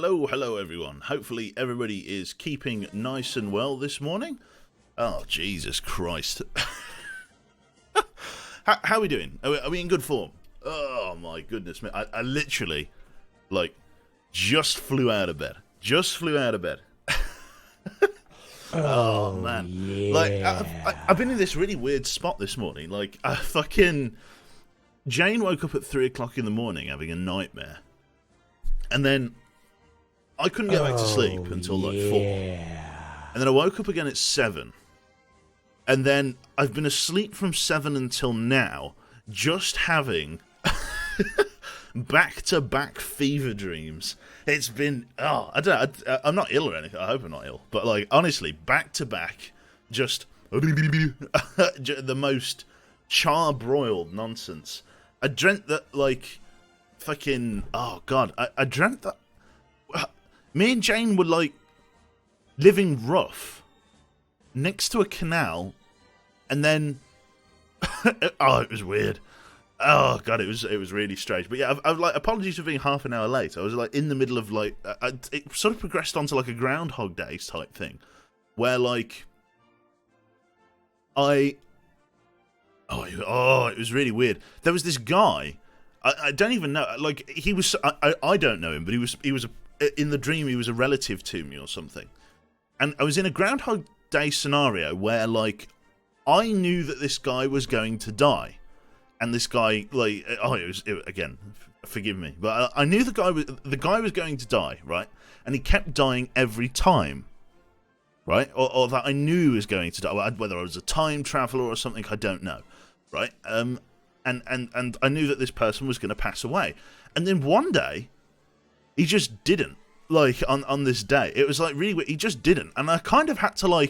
Hello everyone. Hopefully everybody is keeping nice and well this morning. Oh, Jesus Christ. How are we doing? Are we in good form? Oh my goodness, man. I literally, just flew out of bed. Oh man. Yeah. I've been in this really weird spot this morning. Jane woke up at 3 o'clock in the morning having a nightmare. And then I couldn't get back to sleep until 4. And then I woke up again at 7. And then I've been asleep from 7 until now, just having back-to-back fever dreams. It's been, I'm not ill or anything. I hope I'm not ill. But, honestly, back-to-back, just the most charbroiled nonsense. I dreamt that, I dreamt that me and Jane were, living rough next to a canal, and then, it was weird. Oh, God, it was really strange. But yeah, I've apologies for being half an hour late. I was, in the middle of, it sort of progressed onto, a Groundhog Day type thing, where, it was really weird. There was this guy, I don't even know, he was, I don't know him, but he was in the dream, he was a relative to me or something. And I was in a Groundhog Day scenario where, I knew that this guy was going to die. And this guy, again, forgive me, but I knew the guy was going to die, right? And he kept dying every time, right? Or that I knew he was going to die, whether I was a time traveler or something, I don't know, right? And I knew that this person was going to pass away. And then one day, he just didn't, on this day. It was, really weird. He just didn't. And I kind of had to,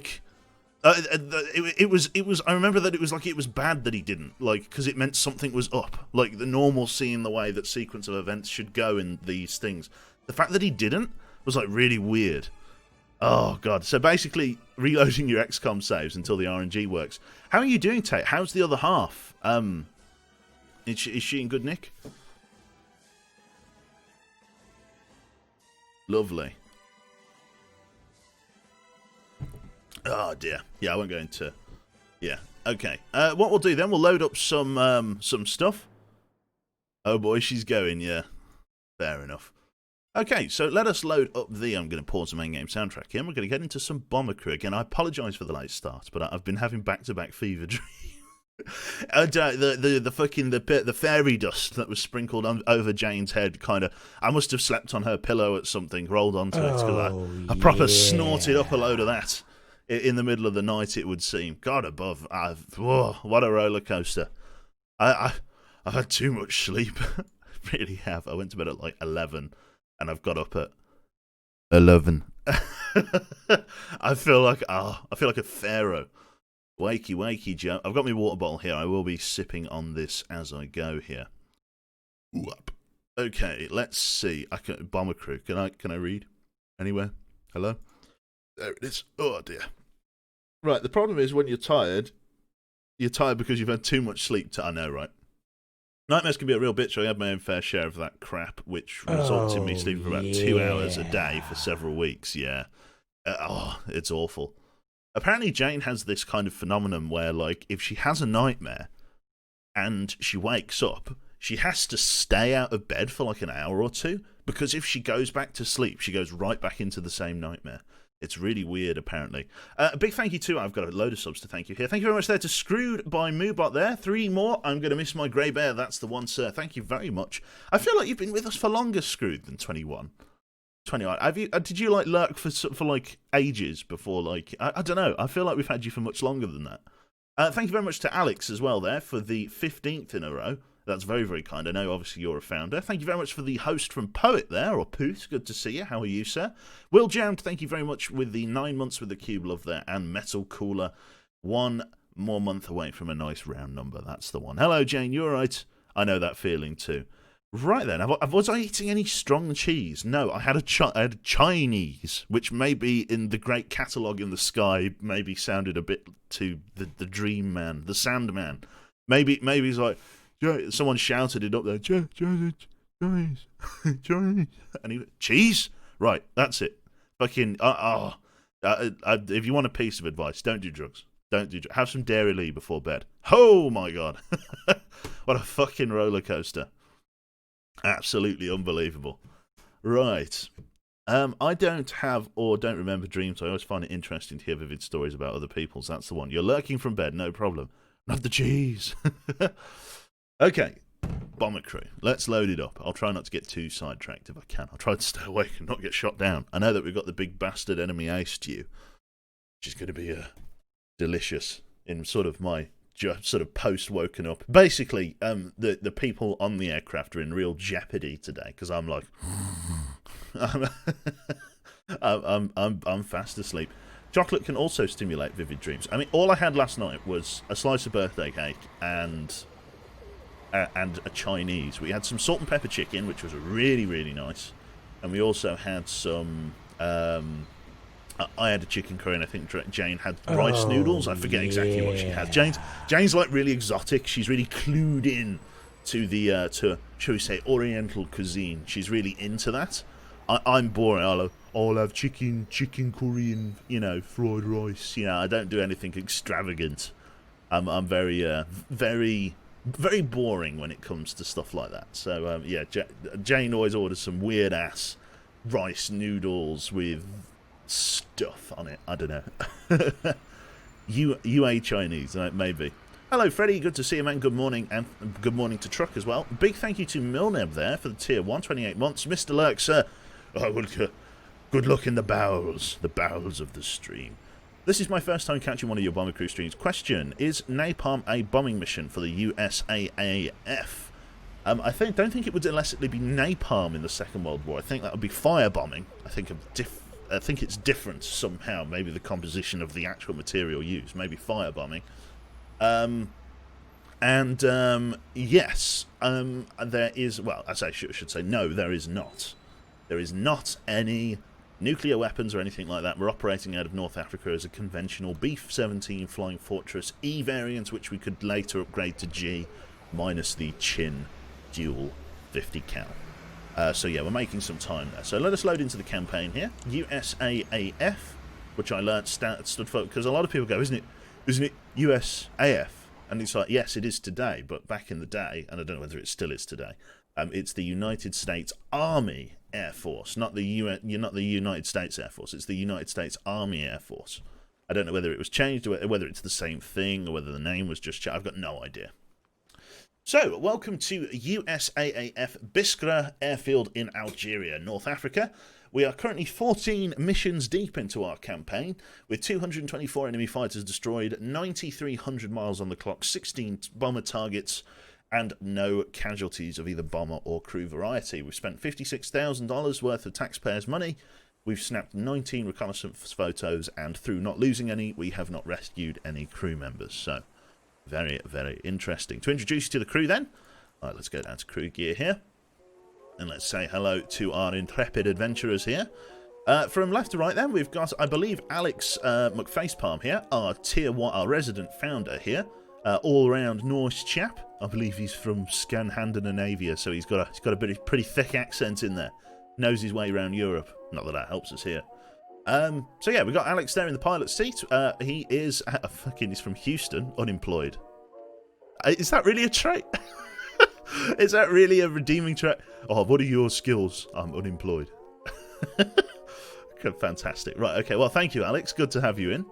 it was, I remember that it was bad that he didn't, because it meant something was up. The normalcy in the way that sequence of events should go in these things. The fact that he didn't was, really weird. Oh, God. So basically, reloading your XCOM saves until the RNG works. How are you doing, Tate? How's the other half? Is she in good nick? Lovely. Oh, dear. Yeah, I won't go into... Yeah, okay. What we'll do then, we'll load up some stuff. Oh, boy, she's going, yeah. Fair enough. Okay, so let us load up I'm going to pause the main game soundtrack here, and we're going to get into some Bomber Crew. Again, I apologise for the late start, but I've been having back-to-back fever dreams. The fairy dust that was sprinkled over Jane's head, I must have slept on her pillow at something, rolled onto it, because I proper snorted up a load of that in the middle of the night, it would seem. God above, what a roller coaster. I've had too much sleep. I really have. I went to bed at 11, and I've got up at 11. I feel like a pharaoh. Wakey, Joe. I've got my water bottle here. I will be sipping on this as I go here. Okay, let's see. Bomber Crew. Can I read anywhere? Hello? There it is. Oh dear. Right, the problem is when you're tired because you've had too much sleep. I know, right? Nightmares can be a real bitch. I had my own fair share of that crap, which results in me sleeping for about 2 hours a day for several weeks. Yeah. It's awful. Apparently, Jane has this kind of phenomenon where, if she has a nightmare and she wakes up, she has to stay out of bed for an hour or two, because if she goes back to sleep, she goes right back into the same nightmare. It's really weird, apparently. A big thank you too. I've got a load of subs to thank you here. Thank you very much there to Screwed by Moobot there. 3 more. I'm going to miss my grey bear. That's the one, sir. Thank you very much. I feel like you've been with us for longer, Screwed, than 21. 21. Did you lurk for ages before I don't know. I feel like we've had you for much longer than that. Thank you very much to Alex as well there for the 15th in a row. That's very, very kind. I know, obviously, you're a founder. Thank you very much for the host from Poet there, or Poot. Good to see you. How are you, sir? Will Jammed, thank you very much with the 9 months with the Cube Love there. And Metal Cooler, 1 more month away from a nice round number. That's the one. Hello, Jane. You all right? I know that feeling too. Right then, was I eating any strong cheese? No, I had a Chinese, which maybe in the great catalogue in the sky maybe sounded a bit to the Dream Man, the Sandman. Maybe he's like, someone shouted it up there, Chinese, Chinese, and he went, cheese? Right, that's it. Fucking, if you want a piece of advice, don't do drugs. Don't do drugs. Have some Dairy Lee before bed. Oh my god. What a fucking roller coaster. Absolutely unbelievable. Right. I don't have or don't remember dreams. I always find it interesting to hear vivid stories about other people's. That's the one. You're lurking from bed, no problem. Not the cheese. Okay. Bomber crew. Let's load it up. I'll try not to get too sidetracked if I can. I'll try to stay awake and not get shot down. I know that we've got the big bastard enemy ace stew, which is going to be delicious in sort of my sort of post woken up. Basically, the people on the aircraft are in real jeopardy today because I'm like, I'm fast asleep. Chocolate can also stimulate vivid dreams. I mean, all I had last night was a slice of birthday cake and a Chinese. We had some salt and pepper chicken, which was really, really nice. And we also had some... I had a chicken curry, and I think Jane had rice noodles. I forget exactly what she had. Jane's like really exotic. She's really clued in to the, shall we say, Oriental cuisine. She's really into that. I'm boring. I'll have chicken curry and, fried rice. I don't do anything extravagant. I'm very, very... very boring when it comes to stuff like that. So, Jane always orders some weird-ass rice noodles with stuff on it. I don't know. UA Chinese, maybe. Hello, Freddie. Good to see you, man. Good morning, and good morning to Truck as well. Big thank you to Milneb there for the tier 1, 28 months. Mr. Lurk, sir. Good luck in the bowels of the stream. This is my first time catching one of your Bomber Crew streams. Question, is napalm a bombing mission for the USAAF? I don't think it would illicitly be napalm in the Second World War. I think that would be firebombing. I think it's different somehow. Maybe the composition of the actual material used. Maybe firebombing. Yes. There is... Well, as I should say, no, there is not. There is not any... nuclear weapons or anything like that. We're operating out of North Africa as a conventional Beef-17 Flying Fortress E variant, which we could later upgrade to G, minus the Chin dual 50 cal. So yeah, we're making some time there. So let us load into the campaign here. USAAF, which I learnt stood for, because a lot of people go, isn't it USAF? And it's like, yes, it is today, but back in the day, and I don't know whether it still is today, it's the United States Army Air Force, not the United States Air Force. It's the United States Army Air Force. I don't know whether it was changed, or whether it's the same thing, or whether the name was just changed. I've got no idea. So, welcome to USAAF Biskra Airfield in Algeria, North Africa. We are currently 14 missions deep into our campaign, with 224 enemy fighters destroyed, 9,300 miles on the clock, 16 bomber targets, and no casualties of either bomber or crew variety. We've spent $56,000 worth of taxpayers' money. We've snapped 19 reconnaissance photos, and through not losing any, we have not rescued any crew members. So, very, very interesting. To introduce you to the crew then, right, let's go down to crew gear here. And let's say hello to our intrepid adventurers here. From left to right then, we've got, I believe, Alex McFacepalm here, our tier 1, our resident founder here. All-round Norse chap. I believe he's from Scandinavia, so he's got a pretty thick accent in there. Knows his way around Europe. Not that helps us here. So yeah, we've got Alex there in the pilot's seat. He is he's from Houston, unemployed. Is that really a trait? Is that really a redeeming trait? Oh, what are your skills? I'm unemployed. Fantastic. Right, okay, well, thank you, Alex. Good to have you in.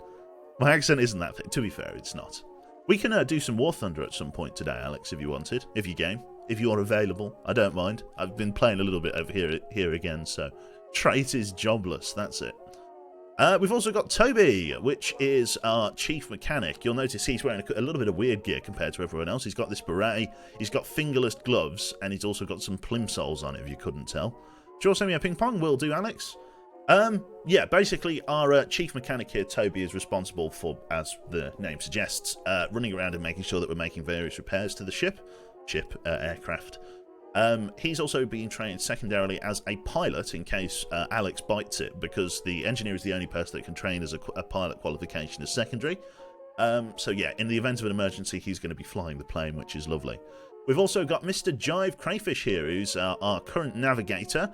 My accent isn't that thick. To be fair, it's not. We can do some War Thunder at some point today, Alex, if you wanted. If you game. If you are available. I don't mind. I've been playing a little bit over here again, so... Trait is jobless, that's it. We've also got Toby, which is our chief mechanic. You'll notice he's wearing a little bit of weird gear compared to everyone else. He's got this beret, he's got fingerless gloves, and he's also got some plimsolls on it, if you couldn't tell. Sure, send me a ping pong, will do, Alex. Yeah, basically our chief mechanic here, Toby, is responsible for, as the name suggests, running around and making sure that we're making various repairs to the aircraft. He's also being trained secondarily as a pilot in case Alex bites it, because the engineer is the only person that can train as a pilot qualification as secondary. So yeah, in the event of an emergency, he's going to be flying the plane, which is lovely. We've also got Mr. Jive Crayfish here, who's our current navigator.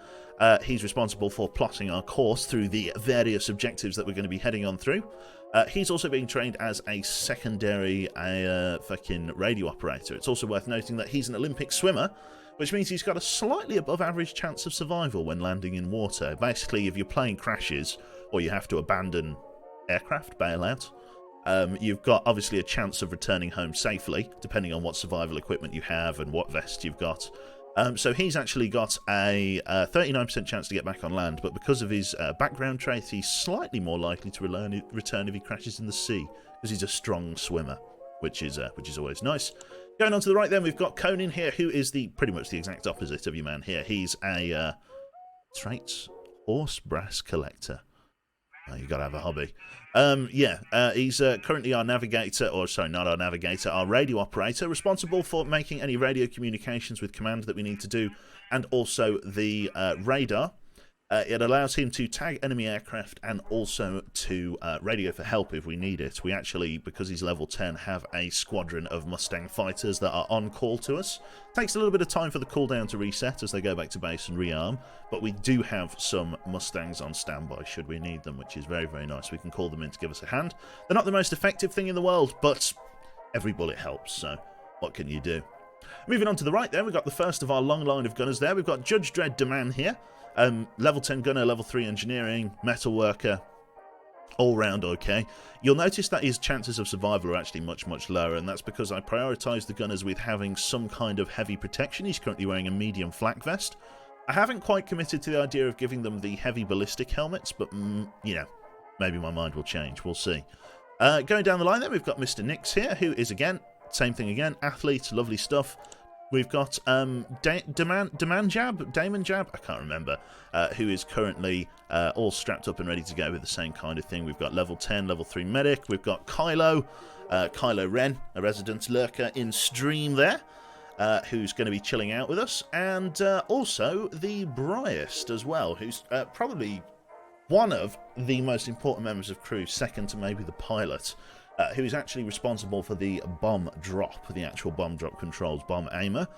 He's responsible for plotting our course through the various objectives that we're going to be heading on through. He's also being trained as a secondary fucking radio operator. It's also worth noting that he's an Olympic swimmer, which means he's got a slightly above average chance of survival when landing in water. Basically, if your plane crashes or you have to abandon aircraft, bail out, you've got obviously a chance of returning home safely, depending on what survival equipment you have and what vest you've got. So he's actually got a 39% chance to get back on land, but because of his background traits, he's slightly more likely to return if he crashes in the sea, because he's a strong swimmer, which is always nice. Going on to the right then, we've got Conan here, who is pretty much the exact opposite of your man here. He's a traits horse brass collector. Oh, you got to have a hobby. He's currently our navigator, or sorry, not our navigator, our radio operator, responsible for making any radio communications with command that we need to do, and also the radar. It allows him to tag enemy aircraft and also to radio for help if we need it. We actually, because he's level 10, have a squadron of Mustang fighters that are on call to us. Takes a little bit of time for the cooldown to reset as they go back to base and rearm, but we do have some Mustangs on standby should we need them, which is very, very nice. We can call them in to give us a hand. They're not the most effective thing in the world, but every bullet helps, so what can you do? Moving on to the right there, we've got the first of our long line of gunners there. We've got Judge Dredd Deman here. Level 10 gunner, level 3 engineering, metal worker, all round okay. You'll notice that his chances of survival are actually much, much lower, and that's because I prioritise the gunners with having some kind of heavy protection. He's currently wearing a medium flak vest. I haven't quite committed to the idea of giving them the heavy ballistic helmets, but, maybe my mind will change. We'll see. Going down the line then, we've got Mr. Nix here, who is, again, same thing again, athlete, lovely stuff. We've got Damon Jab, I can't remember, who is currently all strapped up and ready to go with the same kind of thing. We've got level 10, level 3 medic. We've got Kylo Ren, a resident lurker in stream there, who's going to be chilling out with us. And also the Bryest as well, who's probably one of the most important members of crew, second to maybe the pilot. Who is actually responsible for the bomb drop, the actual bomb drop controls, bomb aimer.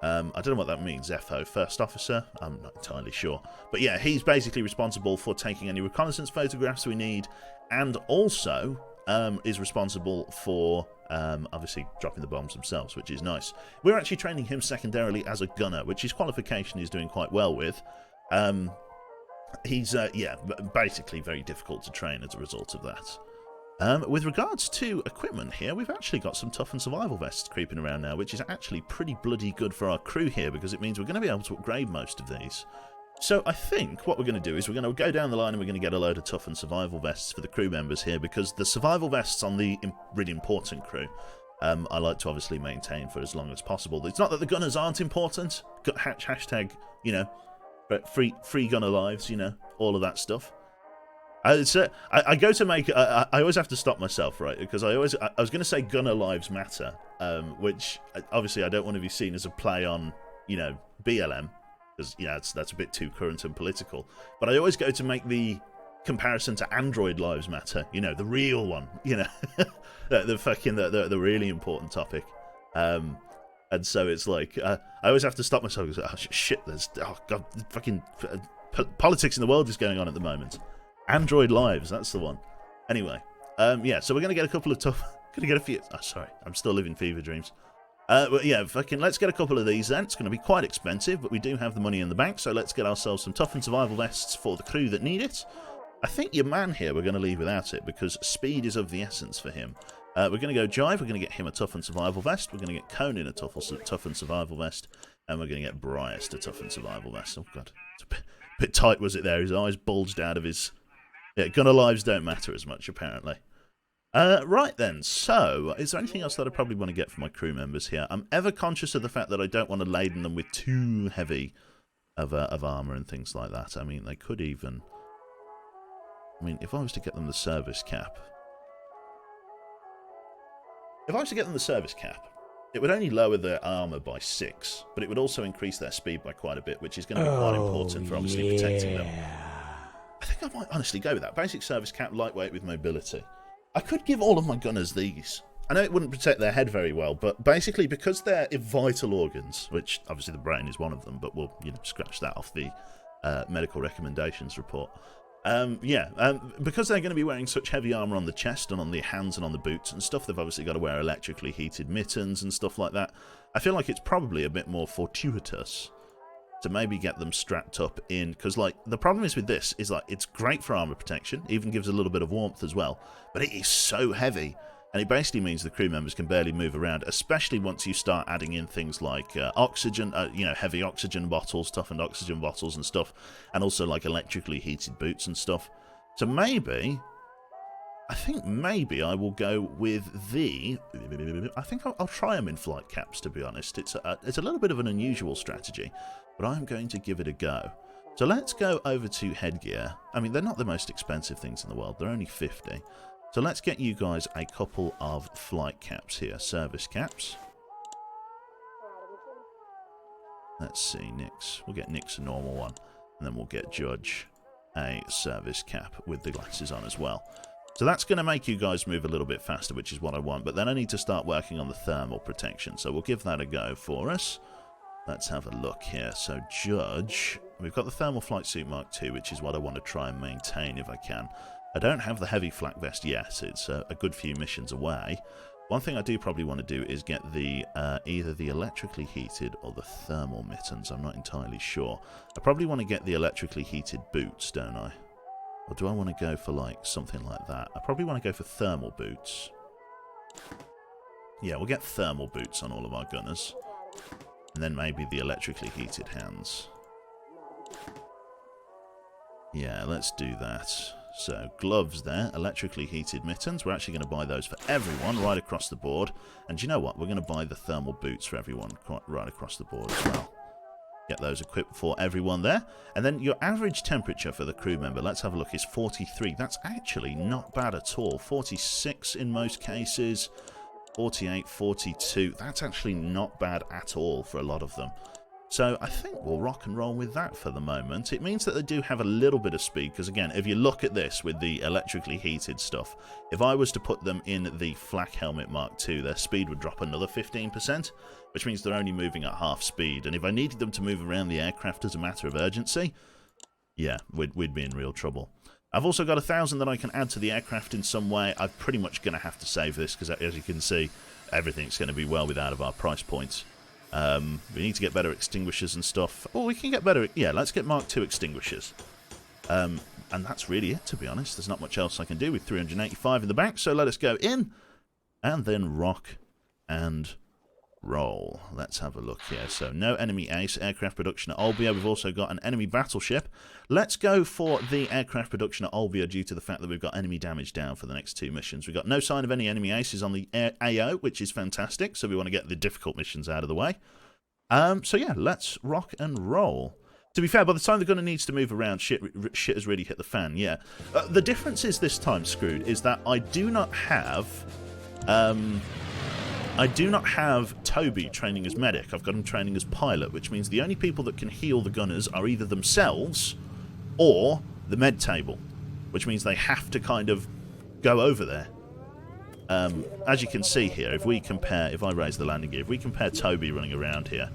I don't know what that means, FO, first officer? I'm not entirely sure. But yeah, he's basically responsible for taking any reconnaissance photographs we need, and also is responsible for, obviously, dropping the bombs themselves, which is nice. We're actually training him secondarily as a gunner, which his qualification is doing quite well with. He's, basically very difficult to train as a result of that. With regards to equipment here, we've actually got some tough and survival vests creeping around now, which is actually pretty bloody good for our crew here, because it means we're going to be able to upgrade most of these. So I think what we're going to do is we're going to go down the line and we're going to get a load of tough and survival vests for the crew members here, because the survival vests on the really important crew, I like to obviously maintain for as long as possible. It's not that the gunners aren't important. Hashtag, but free gunner lives, all of that stuff. I go to make. I always have to stop myself, right? Because I was going to say gunner lives matter, which obviously I don't want to be seen as a play on, BLM, because that's a bit too current and political. But I always go to make the comparison to Android lives matter, the real one, the really important topic. And so it's like I always have to stop myself because fucking politics in the world is going on at the moment. Android Lives, that's the one. Anyway, so we're going to get a couple of tough... Going to get a few... Oh, sorry, I'm still living fever dreams. But yeah, let's get a couple of these then. It's going to be quite expensive, but we do have the money in the bank, so let's get ourselves some tough and survival vests for the crew that need it. I think your man here we're going to leave without it, because speed is of the essence for him. We're going to go Jive, we're going to get him a tough and survival vest, we're going to get Conan a tough and survival vest, and we're going to get Bryest a tough and survival vest. Oh god, it's a bit tight, was it there? His eyes bulged out of his... Yeah, gunner lives don't matter as much, apparently. Right then, so, is there anything else that I probably want to get for my crew members here? I'm ever conscious of the fact that I don't want to laden them with too heavy of armour and things like that. I mean, they could even... I mean, if I was to get them the service cap... If I was to get them the service cap, it would only lower their armour by 6, but it would also increase their speed by quite a bit, which is going to be quite important for obviously protecting them. I think I might honestly go with that. Basic service cap, lightweight with mobility. I could give all of my gunners these. I know it wouldn't protect their head very well, but basically because they're vital organs, which obviously the brain is one of them, but we'll scratch that off the medical recommendations report. Because they're going to be wearing such heavy armour on the chest and on the hands and on the boots and stuff, they've obviously got to wear electrically heated mittens and stuff like that. I feel like it's probably a bit more fortuitous to maybe get them strapped up in, because like the problem is with this is like it's great for armour protection, even gives a little bit of warmth as well, but it is so heavy. And it basically means the crew members can barely move around, especially once you start adding in things like oxygen, heavy oxygen bottles, toughened oxygen bottles and stuff, and also like electrically heated boots and stuff. So maybe, I think maybe I will go with I think I'll try them in flight caps, to be honest. It's a little bit of an unusual strategy, but I'm going to give it a go. So let's go over to headgear. I mean, they're not the most expensive things in the world. They're only 50. So let's get you guys a couple of flight caps here, service caps. Let's see, Nix. We'll get Nix a normal one, and then we'll get Judge a service cap with the glasses on as well. So that's going to make you guys move a little bit faster, which is what I want, but then I need to start working on the thermal protection, so we'll give that a go for us. Let's have a look here. So Judge, we've got the thermal flight suit Mark II, which is what I want to try and maintain if I can. I don't have the heavy flak vest yet. It's a good few missions away. One thing I do probably want to do is get the either the electrically heated or the thermal mittens. I'm not entirely sure. I probably want to get the electrically heated boots, don't I? Or do I want to go for like something like that? I probably want to go for thermal boots. Yeah, we'll get thermal boots on all of our gunners. And then maybe the electrically heated hands. Yeah, let's do that. So, gloves there, electrically heated mittens. We're actually going to buy those for everyone right across the board. And do you know what? We're going to buy the thermal boots for everyone right across the board as well. Get those equipped for everyone there. And then your average temperature for the crew member, let's have a look, is 43. That's actually not bad at all. 46 in most cases. 48, 42. That's actually not bad at all for a lot of them. So I think we'll rock and roll with that for the moment. It means that they do have a little bit of speed, because again, if you look at this with the electrically heated stuff, if I was to put them in the Flak Helmet Mark II, their speed would drop another 15%, which means they're only moving at half speed. And if I needed them to move around the aircraft as a matter of urgency, yeah, we'd be in real trouble. I've also got 1,000 that I can add to the aircraft in some way. I'm pretty much going to have to save this, because as you can see, everything's going to be well out of our price points. We need to get better extinguishers and stuff. Oh, we can get better. Yeah, let's get Mark II extinguishers. And that's really it, to be honest. There's not much else I can do with 385 in the bank. So let us go in and then rock and roll. Let's have a look here. So no enemy ace, aircraft production at Olbia. We've also got an enemy battleship. Let's go for the aircraft production at Olbia due to the fact that we've got enemy damage down for the next 2 missions. We've got no sign of any enemy aces on the AO, which is fantastic. So we want to get the difficult missions out of the way. So yeah, let's rock and roll. To be fair, by the time the gunner needs to move around, shit has really hit the fan, yeah. The difference is this time, Screwed, is that I do not have Toby training as medic. I've got him training as pilot, which means the only people that can heal the gunners are either themselves or the med table, which means they have to kind of go over there. As you can see here, if I raise the landing gear, if we compare Toby running around here,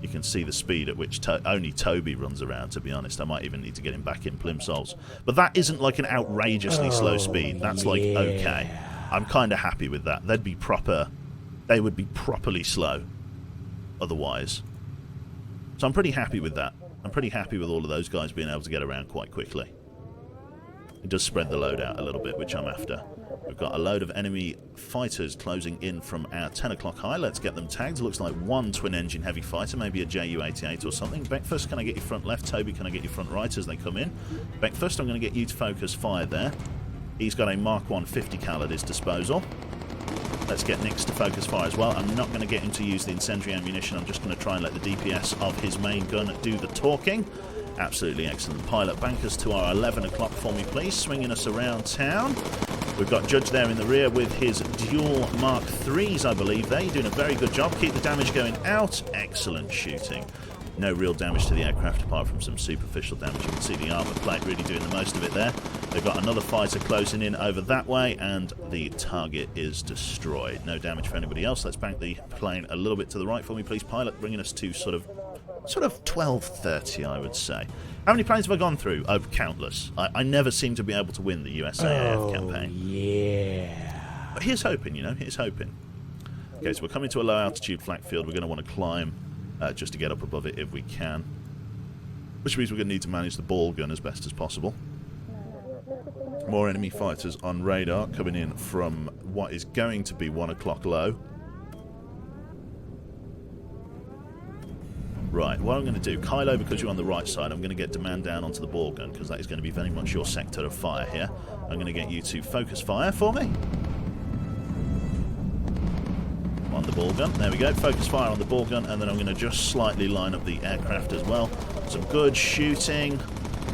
you can see the speed at which only Toby runs around, to be honest. I might even need to get him back in plimsolls. But that isn't like an outrageously slow speed. That's like, okay. I'm kind of happy with that. They would be properly slow otherwise. So I'm pretty happy with that. I'm pretty happy with all of those guys being able to get around quite quickly. It does spread the load out a little bit, which I'm after. We've got a load of enemy fighters closing in from our 10 o'clock high. Let's get them tagged. It looks like one twin-engine heavy fighter, maybe a Ju-88 or something. Beckfast, can I get you front left? Toby, can I get you front right as they come in? Beckfast, I'm going to get you to focus fire there. He's got a Mark 150 cal at his disposal. Let's get Nix to focus fire as well. I'm not going to get him to use the incendiary ammunition. I'm just going to try and let the DPS of his main gun do the talking. Absolutely excellent. Pilot, bankers to our 11 o'clock for me, please. Swinging us around town. We've got Judge there in the rear with his dual Mark IIIs, I believe there. You're doing a very good job. Keep the damage going out. Excellent shooting. No real damage to the aircraft apart from some superficial damage. You can see the armor plate really doing the most of it there. They've got another fighter closing in over that way, and the target is destroyed. No damage for anybody else. Let's bank the plane a little bit to the right for me, please, pilot, bringing us to sort of 12:30, I would say. How many planes have I gone through? Oh, countless. I never seem to be able to win the USAAF campaign. Yeah. But here's hoping, you know, here's hoping. Okay, so we're coming to a low altitude flak field. We're going to want to climb just to get up above it if we can. Which means we're going to need to manage the ball gun as best as possible. More enemy fighters on radar coming in from what is going to be 1 o'clock low. Right, what I'm going to do, Kylo, because you're on the right side, I'm going to get demand down onto the ball gun, because that is going to be very much your sector of fire here. I'm going to get you to focus fire for me. On the ball gun, there we go, focus fire on the ball gun, and then I'm going to just slightly line up the aircraft as well. Some good shooting.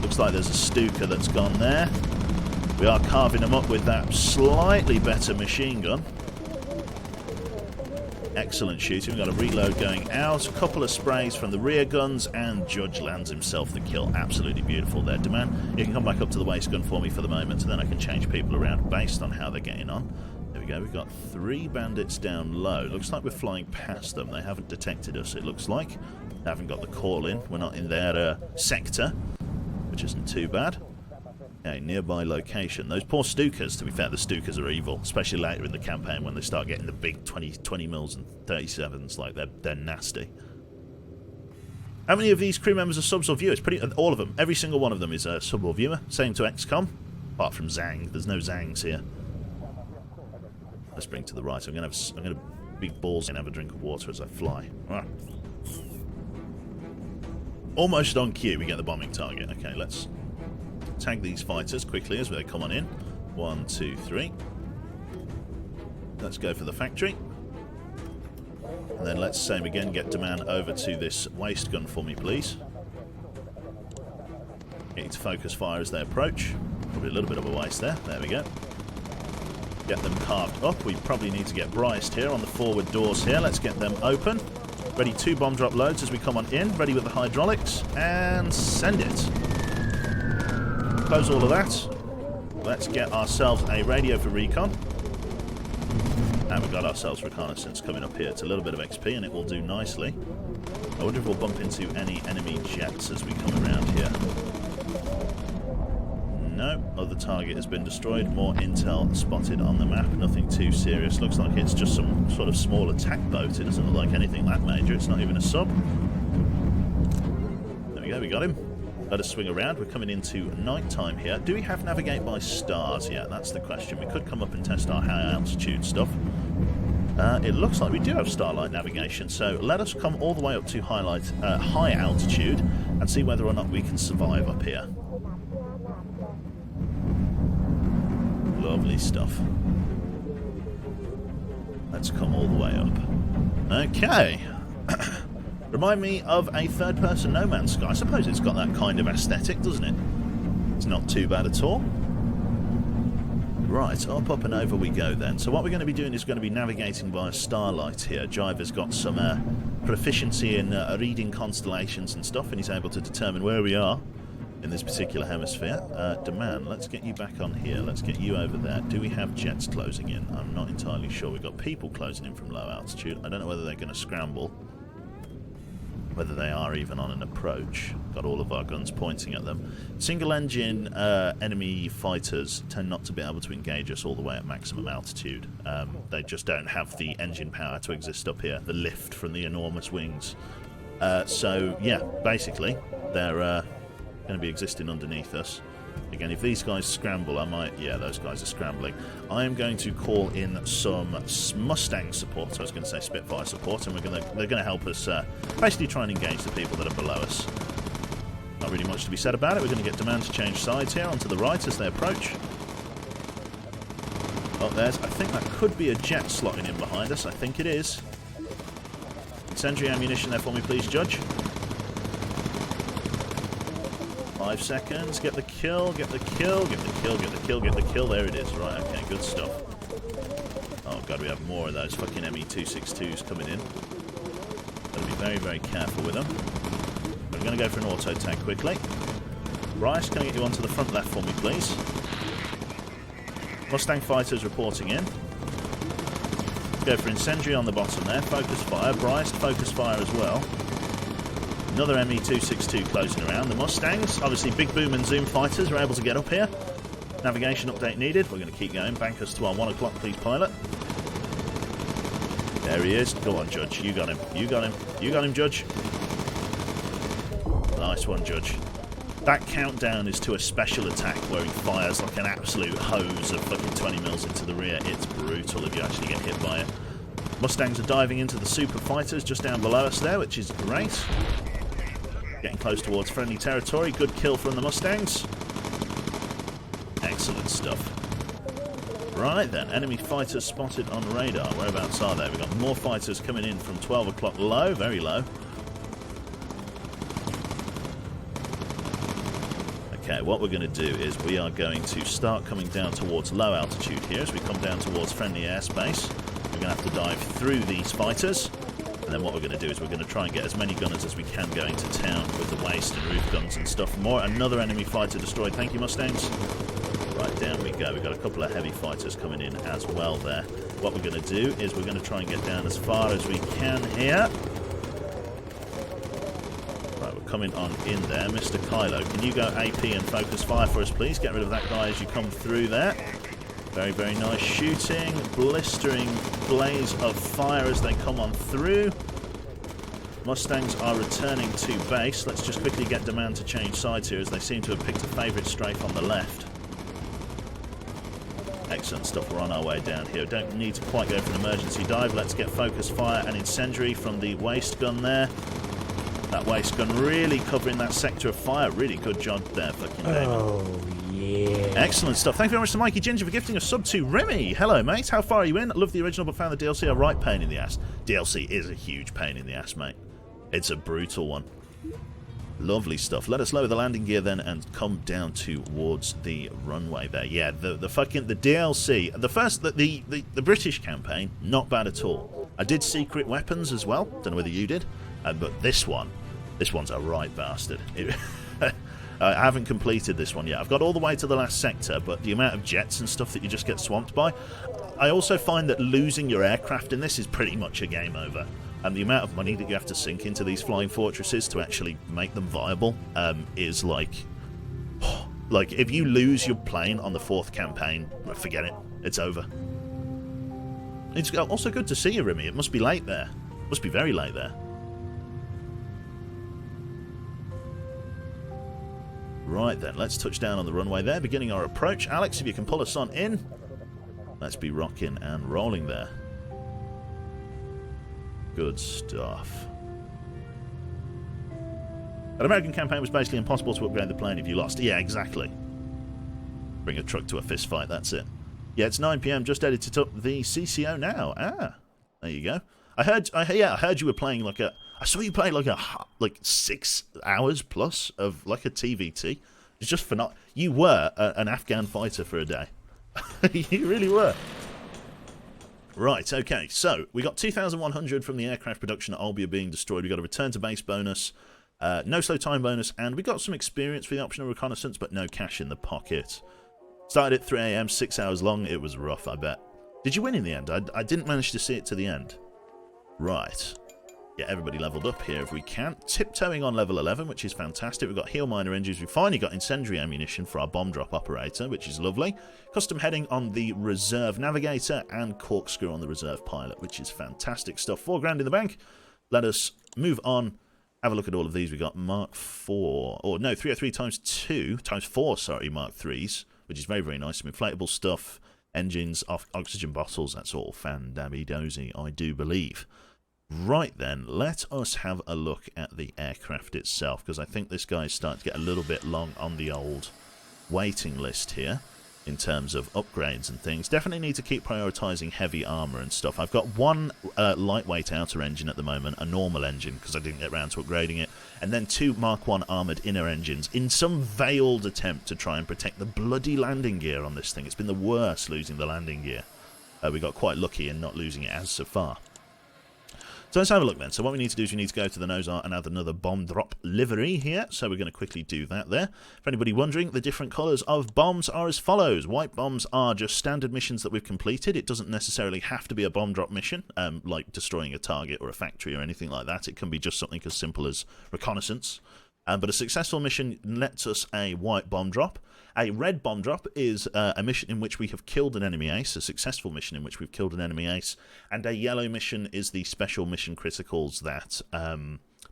Looks like there's a Stuka that's gone there. We are carving them up with that slightly better machine gun. Excellent shooting. We've got a reload going out. A couple of sprays from the rear guns, and Judge lands himself the kill. Absolutely beautiful there. Demand, you can come back up to the waist gun for me for the moment, and then I can change people around based on how they're getting on. There we go. We've got 3 bandits down low. Looks like we're flying past them. They haven't detected us, it looks like. They haven't got the call in. We're not in their sector, which isn't too bad. Okay, nearby location. Those poor Stukas, to be fair, the Stukas are evil, especially later in the campaign when they start getting the big 20 mils and 37s. Like, they're nasty. How many of these crew members are subs or viewers? All of them. Every single one of them is a sub or viewer. Same to XCOM, apart from Zang. There's no Zangs here. Let's bring to the right. I'm going to big balls and have a drink of water as I fly. Right. Almost on cue, we get the bombing target. Okay, let's tag these fighters quickly as they come on in. 1, 2, 3. Let's go for the factory. And then let's, same again, get demand over to this waist gun for me, please. Get you to focus fire as they approach. Probably a little bit of a waste there. There we go. Get them carved up. We probably need to get briced here on the forward doors here. Let's get them open. Ready 2 bomb drop loads as we come on in. Ready with the hydraulics. And send it. Close all of that. Let's get ourselves a radio for recon. And we've got ourselves reconnaissance coming up here. It's a little bit of XP and it will do nicely. I wonder if we'll bump into any enemy jets as we come around here. No, other target has been destroyed. More intel spotted on the map. Nothing too serious. Looks like it's just some sort of small attack boat. It doesn't look like anything that major. It's not even a sub. There we go, we got him. Let us swing around. We're coming into night time here. Do we have navigate by stars yet? That's the question. We could come up and test our high altitude stuff. It looks like we do have starlight navigation, so let us come all the way up to high altitude and see whether or not we can survive up here. Lovely stuff. Let's come all the way up. Okay. Remind me of a third-person No Man's Sky. I suppose it's got that kind of aesthetic, doesn't it? It's not too bad at all. Right, up and over we go then. So what we're going to be doing is going to be navigating via starlight here. Jiver's got some proficiency in reading constellations and stuff, and he's able to determine where we are in this particular hemisphere. Demand, let's get you back on here. Let's get you over there. Do we have jets closing in? I'm not entirely sure. We've got people closing in from low altitude. I don't know whether they're going to scramble, whether they are even on an approach. Got all of our guns pointing at them. Single engine enemy fighters tend not to be able to engage us all the way at maximum altitude. They just don't have the engine power to exist up here, the lift from the enormous wings. So yeah, basically they're going to be existing underneath us. Again, if these guys scramble, I might... Yeah, those guys are scrambling. I am going to call in some Mustang support. I was going to say Spitfire support, and they're going to help us basically try and engage the people that are below us. Not really much to be said about it. We're going to get demand to change sides here onto the right as they approach. Oh, there's... I think that could be a jet slotting in behind us. I think it is. Incendiary ammunition there for me, please, Judge. 5 seconds, get the kill, get the kill, get the kill, get the kill, get the kill. There it is. Right, okay, good stuff. Oh god, we have more of those fucking ME-262s coming in. Gotta be very, very careful with them. we're going to go for an auto tag quickly. Bryce, can I get you onto the front left for me, please? Mustang fighters reporting in. Go for incendiary on the bottom there. Focus fire. Bryce, focus fire as well. Another ME-262 closing around. The Mustangs, obviously big boom and zoom fighters, are able to get up here. Navigation update needed. We're going to keep going. Bank us to our 1 o'clock, please, pilot. There he is. Go on, Judge. You got him. You got him. You got him, Judge. Nice one, Judge. That countdown is to a special attack where he fires like an absolute hose of fucking 20 mils into the rear. It's brutal if you actually get hit by it. Mustangs are diving into the super fighters just down below us there, which is great. Getting close towards friendly territory. Good kill from the Mustangs. Excellent stuff. Right then, enemy fighters spotted on radar. Whereabouts are they? We've got more fighters coming in from 12 o'clock low, very low. Okay, what we're going to do is we are going to start coming down towards low altitude here. As we come down towards friendly airspace, we're going to have to dive through these fighters. And then what we're going to do is we're going to try and get as many gunners as we can going to town with the waist and roof guns and stuff. Another enemy fighter destroyed. Thank you, Mustangs. Right, down we go. We've got a couple of heavy fighters coming in as well there. What we're going to do is we're going to try and get down as far as we can here. Right, we're coming on in there. Mr. Kylo, can you go AP and focus fire for us, please? Get rid of that guy as you come through there. Very, very nice shooting. Blistering blaze of fire as they come on through. Mustangs are returning to base. Let's just quickly get demand to change sides here as they seem to have picked a favourite strafe on the left. Excellent stuff. We're on our way down here. Don't need to quite go for an emergency dive. Let's get focus fire and incendiary from the waist gun there. That waist gun really covering that sector of fire. Really good job there, fucking David. Oh, yeah. Excellent stuff. Thank you very much to Mikey Ginger for gifting a sub to Remy. Hello, mate. How far are you in? Love the original, but found the DLC a right pain in the ass. DLC is a huge pain in the ass, mate. It's a brutal one. Lovely stuff. Let us lower the landing gear then and come down towards the runway there. Yeah, the DLC, the British campaign, not bad at all. I did secret weapons as well. Don't know whether you did, but this one's a right bastard. I haven't completed this one yet. I've got all the way to the last sector, but the amount of jets and stuff that you just get swamped by. I also find that losing your aircraft in this is pretty much a game over. And the amount of money that you have to sink into these flying fortresses to actually make them viable is like if you lose your plane on the 4th campaign, forget it. It's over. It's also good to see you, Remy. It must be late there. Must be very late there. Right then, let's touch down on the runway there, beginning our approach. Alex, if you can pull us on in. Let's be rocking and rolling there. Good stuff. An American campaign was basically impossible to upgrade the plane if you lost. Yeah, exactly. Bring a truck to a fist fight, that's it. Yeah, it's 9 PM, just edited up the CCO now. Ah, there you go. I heard you were playing I saw you play like 6 hours plus of like a TVT. It's just you were an Afghan fighter for a day. You really were. Right, okay, so we got 2,100 from the aircraft production at Albia being destroyed. We got a return to base bonus, no slow time bonus, and we got some experience for the optional reconnaissance, but no cash in the pocket. Started at 3 AM, 6 hours long. It was rough, I bet. Did you win in the end? I didn't manage to see it to the end. Right. Get everybody leveled up here if we can. Tiptoeing on level 11, which is fantastic. We've got heal miner engines. We finally got incendiary ammunition for our bomb drop operator, which is lovely. Custom heading on the reserve navigator and corkscrew on the reserve pilot, which is fantastic stuff. 4 grand in the bank. Let us move on. Have a look at all of these. We got Mark 4, or no, 303 times 4, sorry, Mark 3s, which is very, very nice. Some inflatable stuff, engines, oxygen bottles. That's all fan-dabby-dozy, I do believe. Right then, let us have a look at the aircraft itself, because I think this guy's starting to get a little bit long on the old waiting list here in terms of upgrades and things. Definitely need to keep prioritising heavy armour and stuff. I've got one lightweight outer engine at the moment, a normal engine, because I didn't get around to upgrading it, and then 2 Mark 1 armoured inner engines in some veiled attempt to try and protect the bloody landing gear on this thing. It's been the worst losing the landing gear. We got quite lucky in not losing it as so far. So let's have a look then. So what we need to do is we need to go to the nose art and add another bomb drop livery here. So we're going to quickly do that there. For anybody wondering, the different colours of bombs are as follows. White bombs are just standard missions that we've completed. It doesn't necessarily have to be a bomb drop mission, like destroying a target or a factory or anything like that. It can be just something as simple as reconnaissance. But a successful mission lets us a white bomb drop. A red bomb drop is a mission in which we have killed an enemy ace, a successful mission in which we've killed an enemy ace, and a yellow mission is the special mission criticals that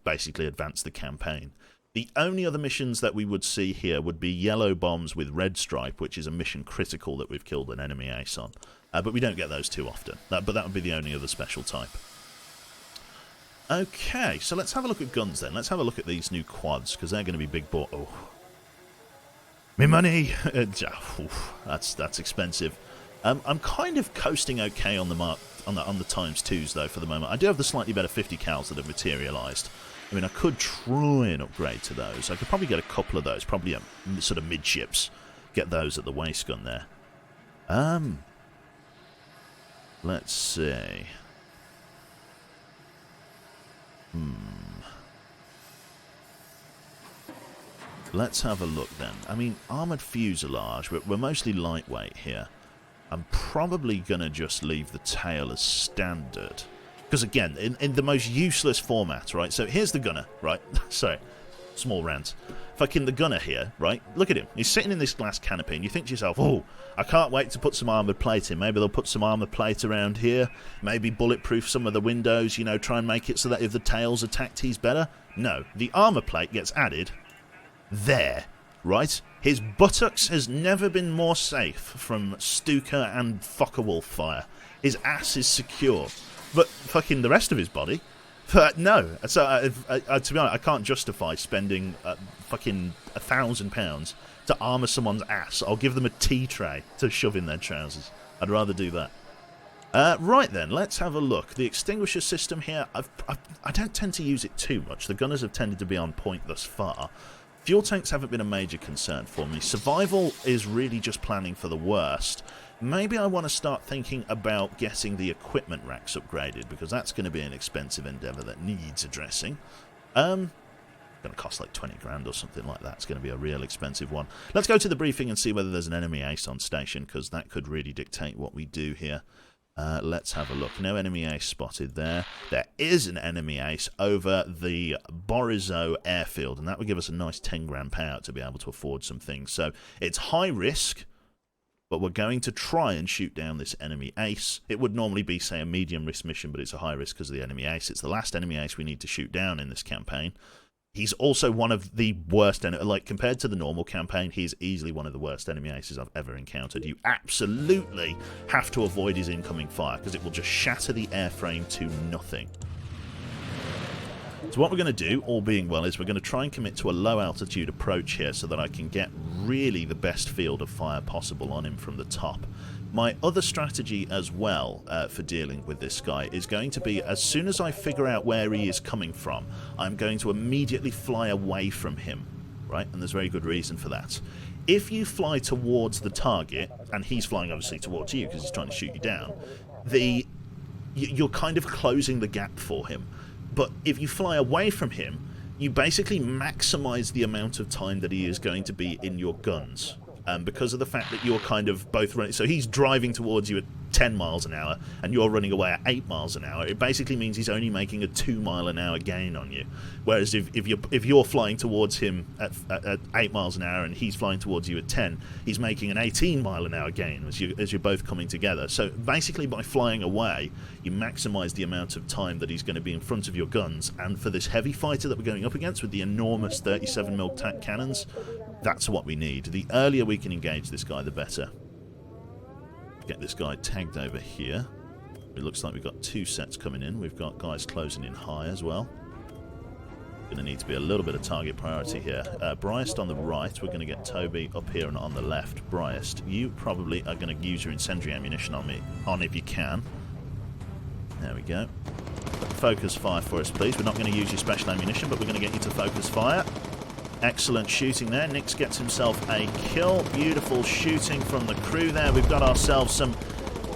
basically advance the campaign. The only other missions that we would see here would be yellow bombs with red stripe, which is a mission critical that we've killed an enemy ace on. But we don't get those too often. But that would be the only other special type. Okay, so let's have a look at guns then. Let's have a look at these new quads, because they're going to be big bought. Oh. Me money! That's expensive. I'm kind of coasting okay on the times 2s though for the moment. I do have the slightly better 50 cals that have materialised. I mean, I could try and upgrade to those. I could probably get a couple of those, probably sort of midships. Get those at the waist gun there. Let's see. Let's have a look then. I mean, armoured fuselage, we're mostly lightweight here. I'm probably going to just leave the tail as standard. Because again, in the most useless format, right? So here's the gunner, right? Sorry, small rant. Fucking the gunner here, right? Look at him. He's sitting in this glass canopy and you think to yourself, oh, I can't wait to put some armoured plate in. Maybe they'll put some armoured plate around here. Maybe bulletproof some of the windows, you know, try and make it so that if the tail's attacked, he's better. No, the armour plate gets added there, right? His buttocks has never been more safe from Stuka and Focke-Wulf fire. His ass is secure. But fucking the rest of his body, no. So to be honest, I can't justify spending fucking £1,000 to armour someone's ass. I'll give them a tea tray to shove in their trousers. I'd rather do that. Right then, let's have a look. The extinguisher system here, I don't tend to use it too much. The gunners have tended to be on point thus far. Fuel tanks haven't been a major concern for me. Survival is really just planning for the worst. Maybe I want to start thinking about getting the equipment racks upgraded, because that's going to be an expensive endeavour that needs addressing. Going to cost like 20 grand or something like that. It's going to be a real expensive one. Let's go to the briefing and see whether there's an enemy ace on station, because that could really dictate what we do here. Let's have a look. No enemy ace spotted there. There is an enemy ace over the Borizo airfield, and that would give us a nice 10 grand payout to be able to afford some things. So it's high risk, but we're going to try and shoot down this enemy ace. It would normally be, say, a medium risk mission, but it's a high risk because of the enemy ace. It's the last enemy ace we need to shoot down in this campaign. He's also one of the worst, like compared to the normal campaign, he's easily one of the worst enemy aces I've ever encountered. You absolutely have to avoid his incoming fire, because it will just shatter the airframe to nothing. So what we're going to do, all being well, is we're going to try and commit to a low altitude approach here so that I can get really the best field of fire possible on him from the top. My other strategy as well for dealing with this guy is going to be, as soon as I figure out where he is coming from, I'm going to immediately fly away from him, right? And there's very good reason for that. If you fly towards the target, and he's flying obviously towards you because he's trying to shoot you down, you're kind of closing the gap for him. But if you fly away from him, you basically maximize the amount of time that he is going to be in your guns. Because of the fact that you're kind of both running, so he's driving towards you at 10 miles an hour and you're running away at 8 miles an hour, it basically means he's only making a 2 mile an hour gain on you. Whereas if you're flying towards him at 8 miles an hour and he's flying towards you at 10, he's making an 18 mile an hour gain as you're both coming together. So basically by flying away, you maximize the amount of time that he's going to be in front of your guns, and for this heavy fighter that we're going up against with the enormous 37mm TAC cannons, that's what we need. The earlier we can engage this guy, the better. Get this guy tagged over here. It looks like we've got 2 sets coming in. We've got guys closing in high as well. Going to need to be a little bit of target priority here. Bryest on the right. We're going to get Toby up here and on the left. Bryest, you probably are going to use your incendiary ammunition on me, if you can. There we go. Focus fire for us, please. We're not going to use your special ammunition, but we're going to get you to focus fire. Excellent shooting there. Nix gets himself a kill. Beautiful shooting from the crew there. We've got ourselves some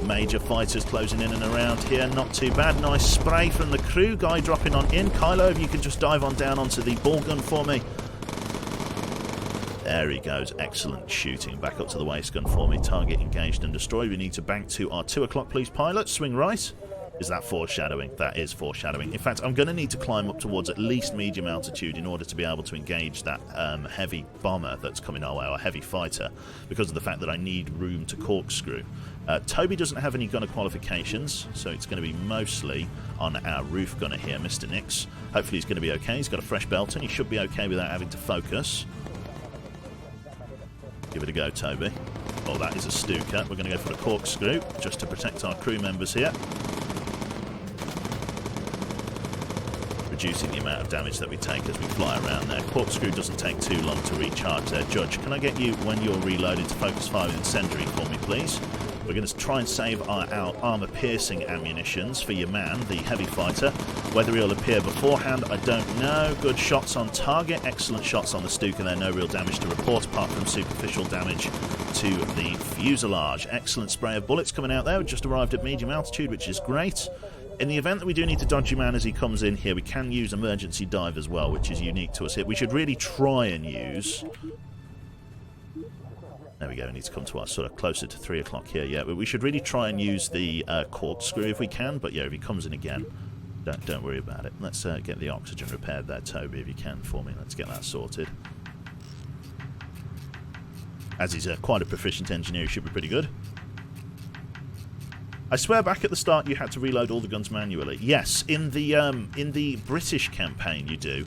Major fighters closing in and around here. Not too bad. Nice spray from the crew. Guy dropping on in. Kylo, if you could just dive on down onto the ball gun for me. There he goes. Excellent shooting. Back up to the waist gun for me. Target engaged and destroyed. We need to bank to our 2 o'clock, please, pilot. Swing right. Is that foreshadowing? That is foreshadowing. In fact, I'm going to need to climb up towards at least medium altitude in order to be able to engage that heavy bomber that's coming our way, or heavy fighter, because of the fact that I need room to corkscrew. Toby doesn't have any gunner qualifications, so it's going to be mostly on our roof gunner here, Mr. Nix. Hopefully he's going to be okay. He's got a fresh belt and he should be okay without having to focus. Give it a go, Toby. Oh, that is a Stuka. We're going to go for the corkscrew, just to protect our crew members here. Reducing the amount of damage that we take as we fly around there. Corkscrew doesn't take too long to recharge there. Judge, can I get you, when you're reloaded, to focus fire with incendiary for me, please? We're going to try and save our armor-piercing ammunitions for your man, the heavy fighter. Whether he'll appear beforehand, I don't know. Good shots on target. Excellent shots on the Stuka there. No real damage to report, apart from superficial damage to the fuselage. Excellent spray of bullets coming out there. We just arrived at medium altitude, which is great. In the event that we do need to dodge your man as he comes in here, we can use emergency dive as well, which is unique to us here. We should really try and use... There we go, we need to come to us sort of closer to 3 o'clock here, yeah. But we should really try and use the corkscrew if we can, but yeah, if he comes in again, don't worry about it. Let's get the oxygen repaired there, Toby, if you can for me. Let's get that sorted. As he's quite a proficient engineer, he should be pretty good. I swear back at the start you had to reload all the guns manually. Yes, in the British campaign you do.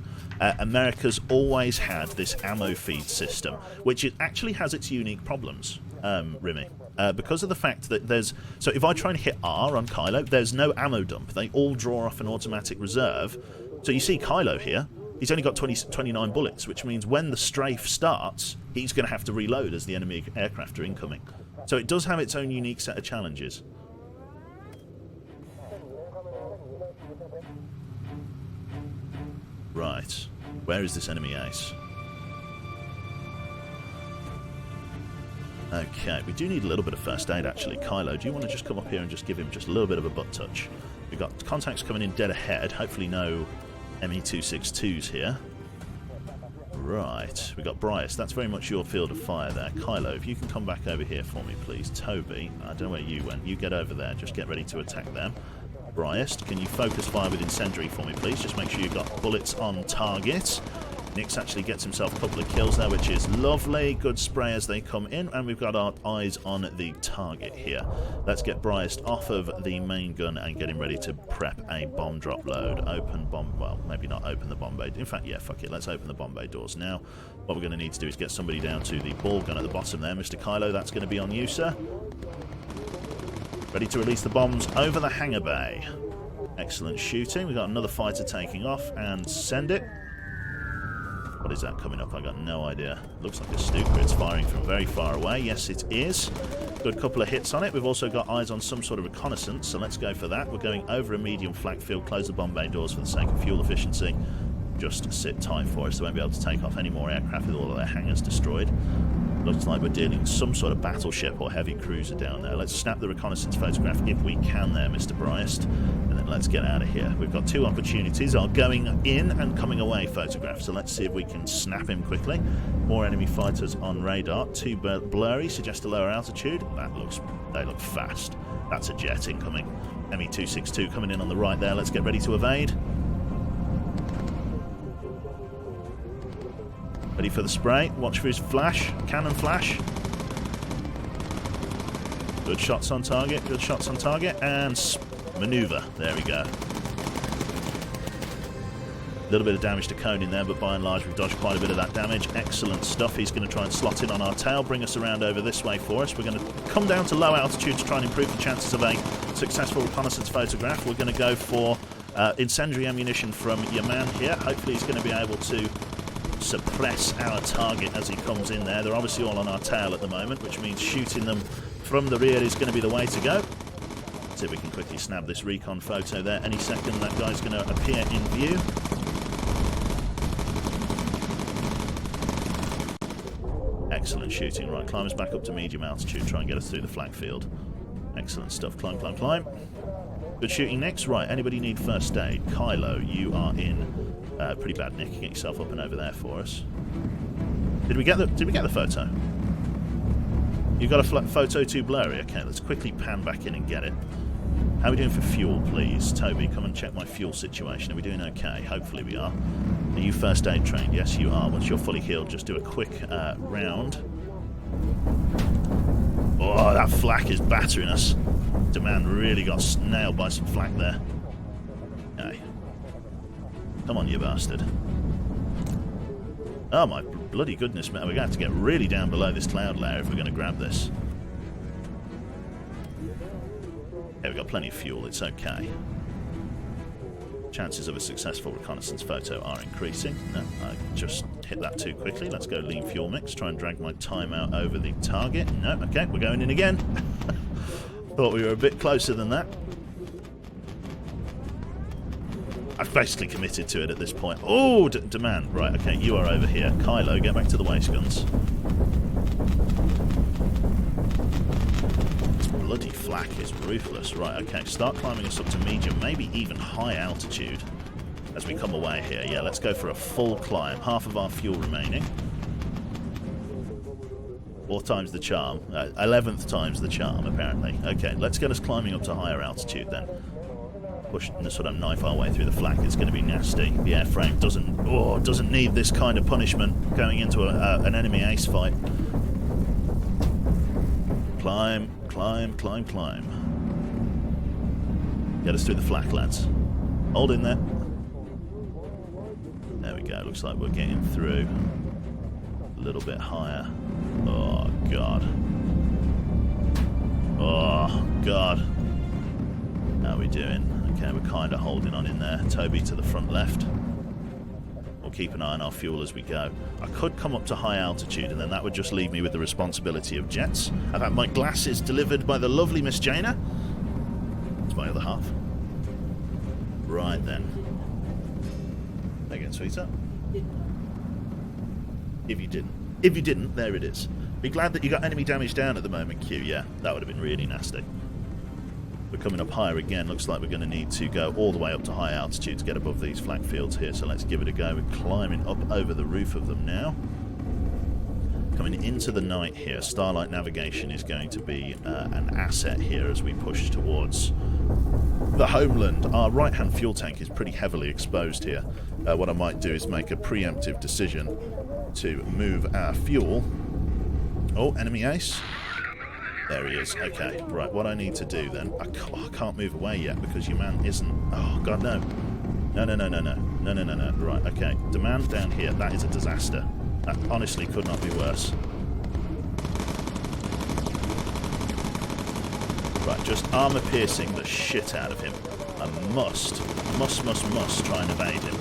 America's always had this ammo feed system, which it actually has its unique problems, Remy. Because of the fact that there's... So if I try and hit R on Kylo, there's no ammo dump. They all draw off an automatic reserve. So you see Kylo here, he's only got 29 bullets, which means when the strafe starts, he's going to have to reload as the enemy aircraft are incoming. So it does have its own unique set of challenges. Right. Where is this enemy ace? Okay, we do need a little bit of first aid, actually. Kylo, do you want to just come up here and just give him just a little bit of a butt touch? We've got contacts coming in dead ahead. Hopefully no ME-262s here. Right. We've got Bryce. That's very much your field of fire there. Kylo, if you can come back over here for me, please. Toby, I don't know where you went. You get over there. Just get ready to attack them. Bryce, can you focus fire with incendiary for me, please? Just make sure you've got bullets on target. Nix actually gets himself a couple of kills there, which is lovely. Good spray as they come in, and we've got our eyes on the target here. Let's get Bryce off of the main gun and get him ready to prep a bomb drop load. Open bomb... Well, maybe not open the bomb bay. In fact, yeah, fuck it. Let's open the bomb bay doors now. What we're going to need to do is get somebody down to the ball gun at the bottom there. Mr. Kylo, that's going to be on you, sir. Ready to release the bombs over the hangar bay. Excellent shooting. We've got another fighter taking off, and send it. What is that coming up? I got no idea. Looks like a Stuka. It's firing from very far away. Yes, it is. Good couple of hits on it. We've also got eyes on some sort of reconnaissance, so let's go for that. We're going over a medium flak field. Close the bomb bay doors for the sake of fuel efficiency. Just sit tight for us. They won't be able to take off any more aircraft with all of their hangars destroyed. Looks like we're dealing with some sort of battleship or heavy cruiser down there. Let's snap the reconnaissance photograph if we can there, Mr. Bryce. And then let's get out of here. We've got two opportunities. Our going in and coming away photograph. So let's see if we can snap him quickly. More enemy fighters on radar. Too blurry. Suggest a lower altitude. They look fast. That's a jet incoming. ME-262 coming in on the right there. Let's get ready to evade. Ready for the spray. Watch for his flash. Cannon flash. Good shots on target. Good shots on target. And maneuver. There we go. A little bit of damage to Cone in there, but by and large we've dodged quite a bit of that damage. Excellent stuff. He's going to try and slot in on our tail, bring us around over this way for us. We're going to come down to low altitude to try and improve the chances of a successful reconnaissance photograph. We're going to go for incendiary ammunition from your man here. Hopefully he's going to be able to suppress our target as he comes in there. They're obviously all on our tail at the moment, which means shooting them from the rear is going to be the way to go. Let's see if we can quickly snap this recon photo there. Any second that guy's going to appear in view. Excellent shooting. Right, climb us back up to medium altitude, try and get us through the flak field. Excellent stuff. Climb, climb, climb. Good shooting, Nix. Right, anybody need first aid? Kylo, you are in pretty bad nick. Get yourself up and over there for us. Did we get the photo? You got a photo too blurry? Okay, let's quickly pan back in and get it. How are we doing for fuel, please? Toby, come and check my fuel situation. Are we doing okay? Hopefully we are. Are you first aid trained? Yes, you are. Once you're fully healed, just do a quick round. Oh, that flak is battering us. Demand really got nailed by some flak there. Okay. Come on, you bastard. Oh my bloody goodness, man. We're going to have to get really down below this cloud layer if we're going to grab this. Okay, we've got plenty of fuel. It's okay. Chances of a successful reconnaissance photo are increasing. No, I just hit that too quickly. Let's go lean fuel mix. Try and drag my time out over the target. No, okay, we're going in again. Thought we were a bit closer than that. I've basically committed to it at this point. Oh, demand. Right, okay, you are over here. Kylo, get back to the waste guns. This bloody flak is ruthless. Right, okay, start climbing us up to medium, maybe even high altitude as we come away here. Yeah, let's go for a full climb. Half of our fuel remaining. 4 times the charm. 11th times the charm, apparently. Okay, let's get us climbing up to higher altitude then. Push and sort of knife our way through the flak. It's going to be nasty. The airframe doesn't need this kind of punishment going into an enemy ace fight. Climb, climb, climb, climb. Get us through the flak, lads. Hold in there. There we go. Looks like we're getting through. A little bit higher. Oh, God. Oh, God. How are we doing? Okay, we're kind of holding on in there. Toby to the front left. We'll keep an eye on our fuel as we go. I could come up to high altitude, and then that would just leave me with the responsibility of jets. I've had my glasses delivered by the lovely Miss Jaina. It's my other half. Right then. Again, sweetheart. If you didn't, there it is. Be glad that you got enemy damage down at the moment, Q. Yeah, that would have been really nasty. We're coming up higher again. Looks like we're going to need to go all the way up to high altitude to get above these flak fields here. So let's give it a go. We're climbing up over the roof of them now. Coming into the night here. Starlight navigation is going to be an asset here as we push towards the homeland. Our right-hand fuel tank is pretty heavily exposed here. What I might do is make a preemptive decision to move our fuel. Oh, enemy ace. There he is. Okay, right, what I need to do then... I can't move away yet because your man isn't... Oh, God, no. No. Right, okay. Demand down here. That is a disaster. That honestly could not be worse. Right, just armor-piercing the shit out of him. I must try and evade him.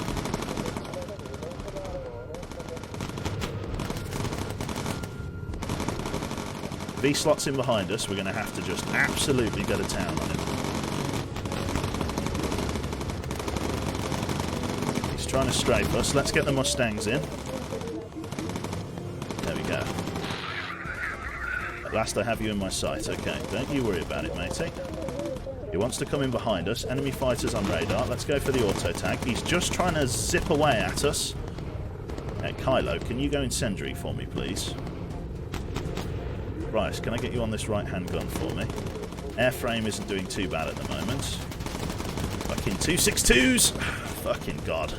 V-slot's in behind us. We're going to have to just absolutely go to town on him. He's trying to strafe us. Let's get the Mustangs in. There we go. At last I have you in my sight. Okay, don't you worry about it, matey. He wants to come in behind us. Enemy fighters on radar. Let's go for the auto tag. He's just trying to zip away at us. Hey, Kylo, can you go incendiary for me, please? Right, can I get you on this right-hand gun for me? Airframe isn't doing too bad at the moment. Fucking 262s! Fucking God.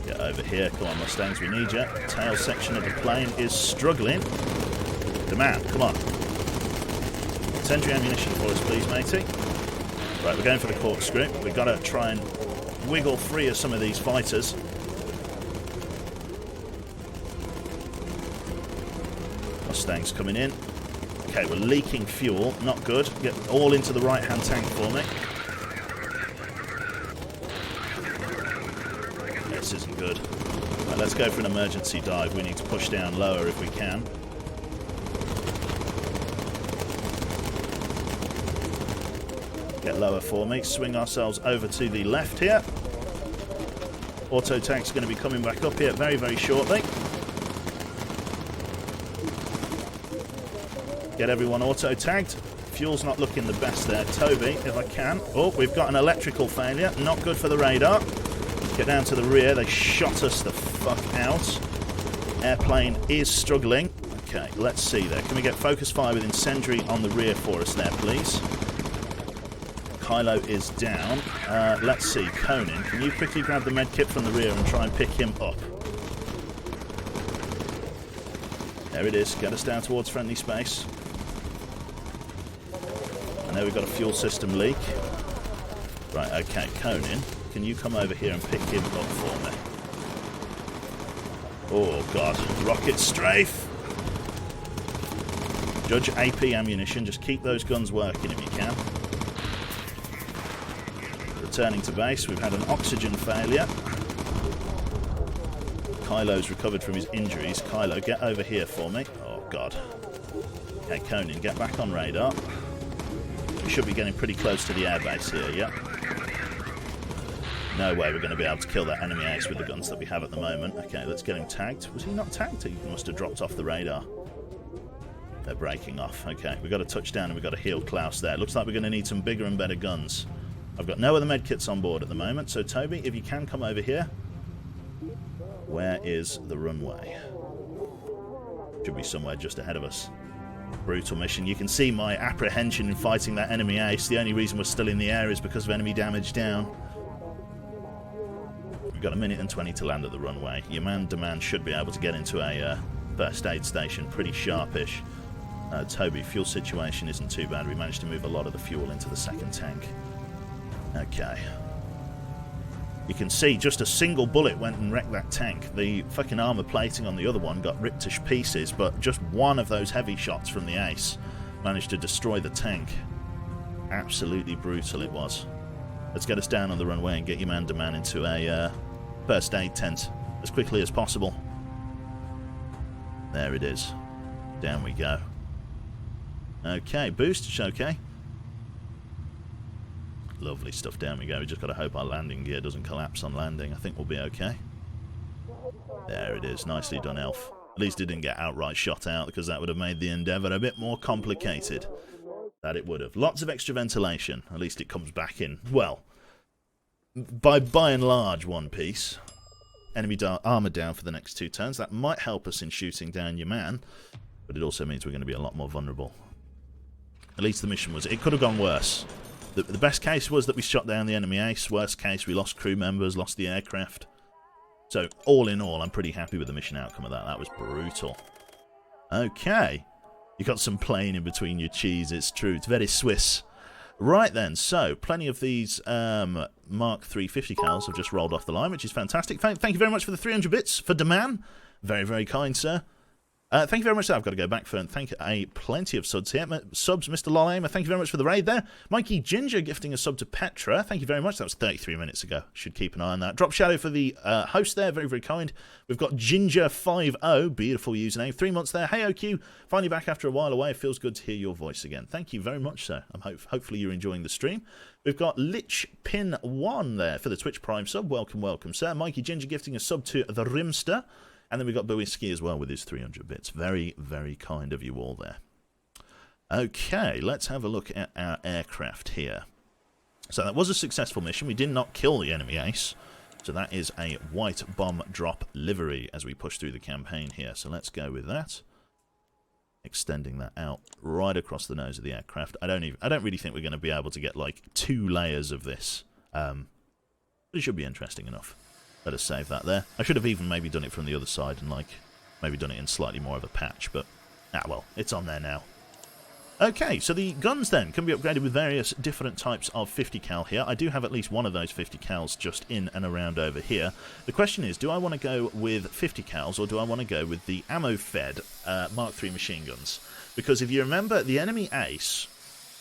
Get over here. Come on, Mustangs, we need you. Tail section of the plane is struggling. Demand, come on. Incendiary ammunition for us, please, matey. Right, we're going for the corkscrew. We've got to try and wiggle free of some of these fighters. Mustangs coming in. Okay, we're leaking fuel. Not good. Get all into the right-hand tank for me. This isn't good. Right, let's go for an emergency dive. We need to push down lower if we can. Get lower for me. Swing ourselves over to the left here. Auto tank's going to be coming back up here very, very shortly. Get everyone auto-tagged. Fuel's not looking the best there. Toby, if I can. Oh, we've got an electrical failure. Not good for the radar. Get down to the rear. They shot us the fuck out. Airplane is struggling. Okay, let's see there. Can we get focus fire with incendiary on the rear for us there, please? Kylo is down. Let's see. Conan, can you quickly grab the medkit from the rear and try and pick him up? There it is. Get us down towards friendly space. And there we've got a fuel system leak. Right, okay. Conan, can you come over here and pick him up for me? Oh, God. Rocket strafe! Judge AP ammunition. Just keep those guns working if you can. Returning to base. We've had an oxygen failure. Kylo's recovered from his injuries. Kylo, get over here for me. Oh, God. Okay, Conan, get back on radar. We should be getting pretty close to the airbase here, yeah? No way we're going to be able to kill that enemy ace with the guns that we have at the moment. Okay, let's get him tagged. Was he not tagged? He must have dropped off the radar. They're breaking off. Okay, we've got to touch down and we've got to heal Klaus there. Looks like we're going to need some bigger and better guns. I've got no other medkits on board at the moment, so Toby, if you can come over here. Where is the runway? Should be somewhere just ahead of us. Brutal mission. You can see my apprehension in fighting that enemy ace. The only reason we're still in the air is because of enemy damage down. We've got 1 minute and 20 to land at the runway. Your man-to-man should be able to get into a first aid station pretty sharpish. Toby, fuel situation isn't too bad. We managed to move a lot of the fuel into the second tank. Okay. You can see just a single bullet went and wrecked that tank. The fucking armor plating on the other one got ripped to pieces, but just one of those heavy shots from the ace managed to destroy the tank. Absolutely brutal it was. Let's get us down on the runway and get your man-to-man into a first aid tent as quickly as possible. There it is. Down we go. Okay, boost, it's okay. Lovely stuff, down we go. We just got to hope our landing gear doesn't collapse on landing. I think we'll be okay. There it is, nicely done, Elf. At least it didn't get outright shot out, because that would have made the endeavour a bit more complicated. That it would have. Lots of extra ventilation. At least it comes back in, well, by and large, one piece. Enemy armour down for the next 2 turns. That might help us in shooting down your man, but it also means we're going to be a lot more vulnerable. At least the mission was... It could have gone worse. The best case was that we shot down the enemy ace. Worst case, we lost crew members, lost the aircraft. So, all in all, I'm pretty happy with the mission outcome of that. That was brutal. Okay. You got some plain in between your cheese, it's true. It's very Swiss. Right then, so, plenty of these Mark 350 cals have just rolled off the line, which is fantastic. Thank you very much for the 300 bits for Deman. Very, very kind, sir. Thank you very much, sir. I've got to go back for and thank plenty of subs here. Subs, Mr. Lolamer, thank you very much for the raid there. Mikey Ginger gifting a sub to Petra. Thank you very much. That was 33 minutes ago. Should keep an eye on that. Drop shadow for the host there. Very, very kind. We've got Ginger50. Beautiful username. 3 months there. Hey, OQ. Finally back after a while away. It feels good to hear your voice again. Thank you very much, sir. Hopefully you're enjoying the stream. We've got Lich Pin 1 there for the Twitch Prime sub. Welcome, welcome, sir. Mikey Ginger gifting a sub to the Rimster. And then we've got Bowiski as well with his 300 bits. Very, very kind of you all there. Okay, let's have a look at our aircraft here. So that was a successful mission. We did not kill the enemy ace. So that is a white bomb drop livery as we push through the campaign here. So let's go with that. Extending that out right across the nose of the aircraft. I don't really think we're going to be able to get like 2 layers of this. But it should be interesting enough. Let us save that there. I should have even maybe done it from the other side and like maybe done it in slightly more of a patch, but well, it's on there now. Okay, so the guns then can be upgraded with various different types of 50 cal here. I do have at least one of those 50 cals just in and around over here. The question is, do I want to go with 50 cals or do I want to go with the ammo-fed Mark III machine guns? Because if you remember, the enemy ace,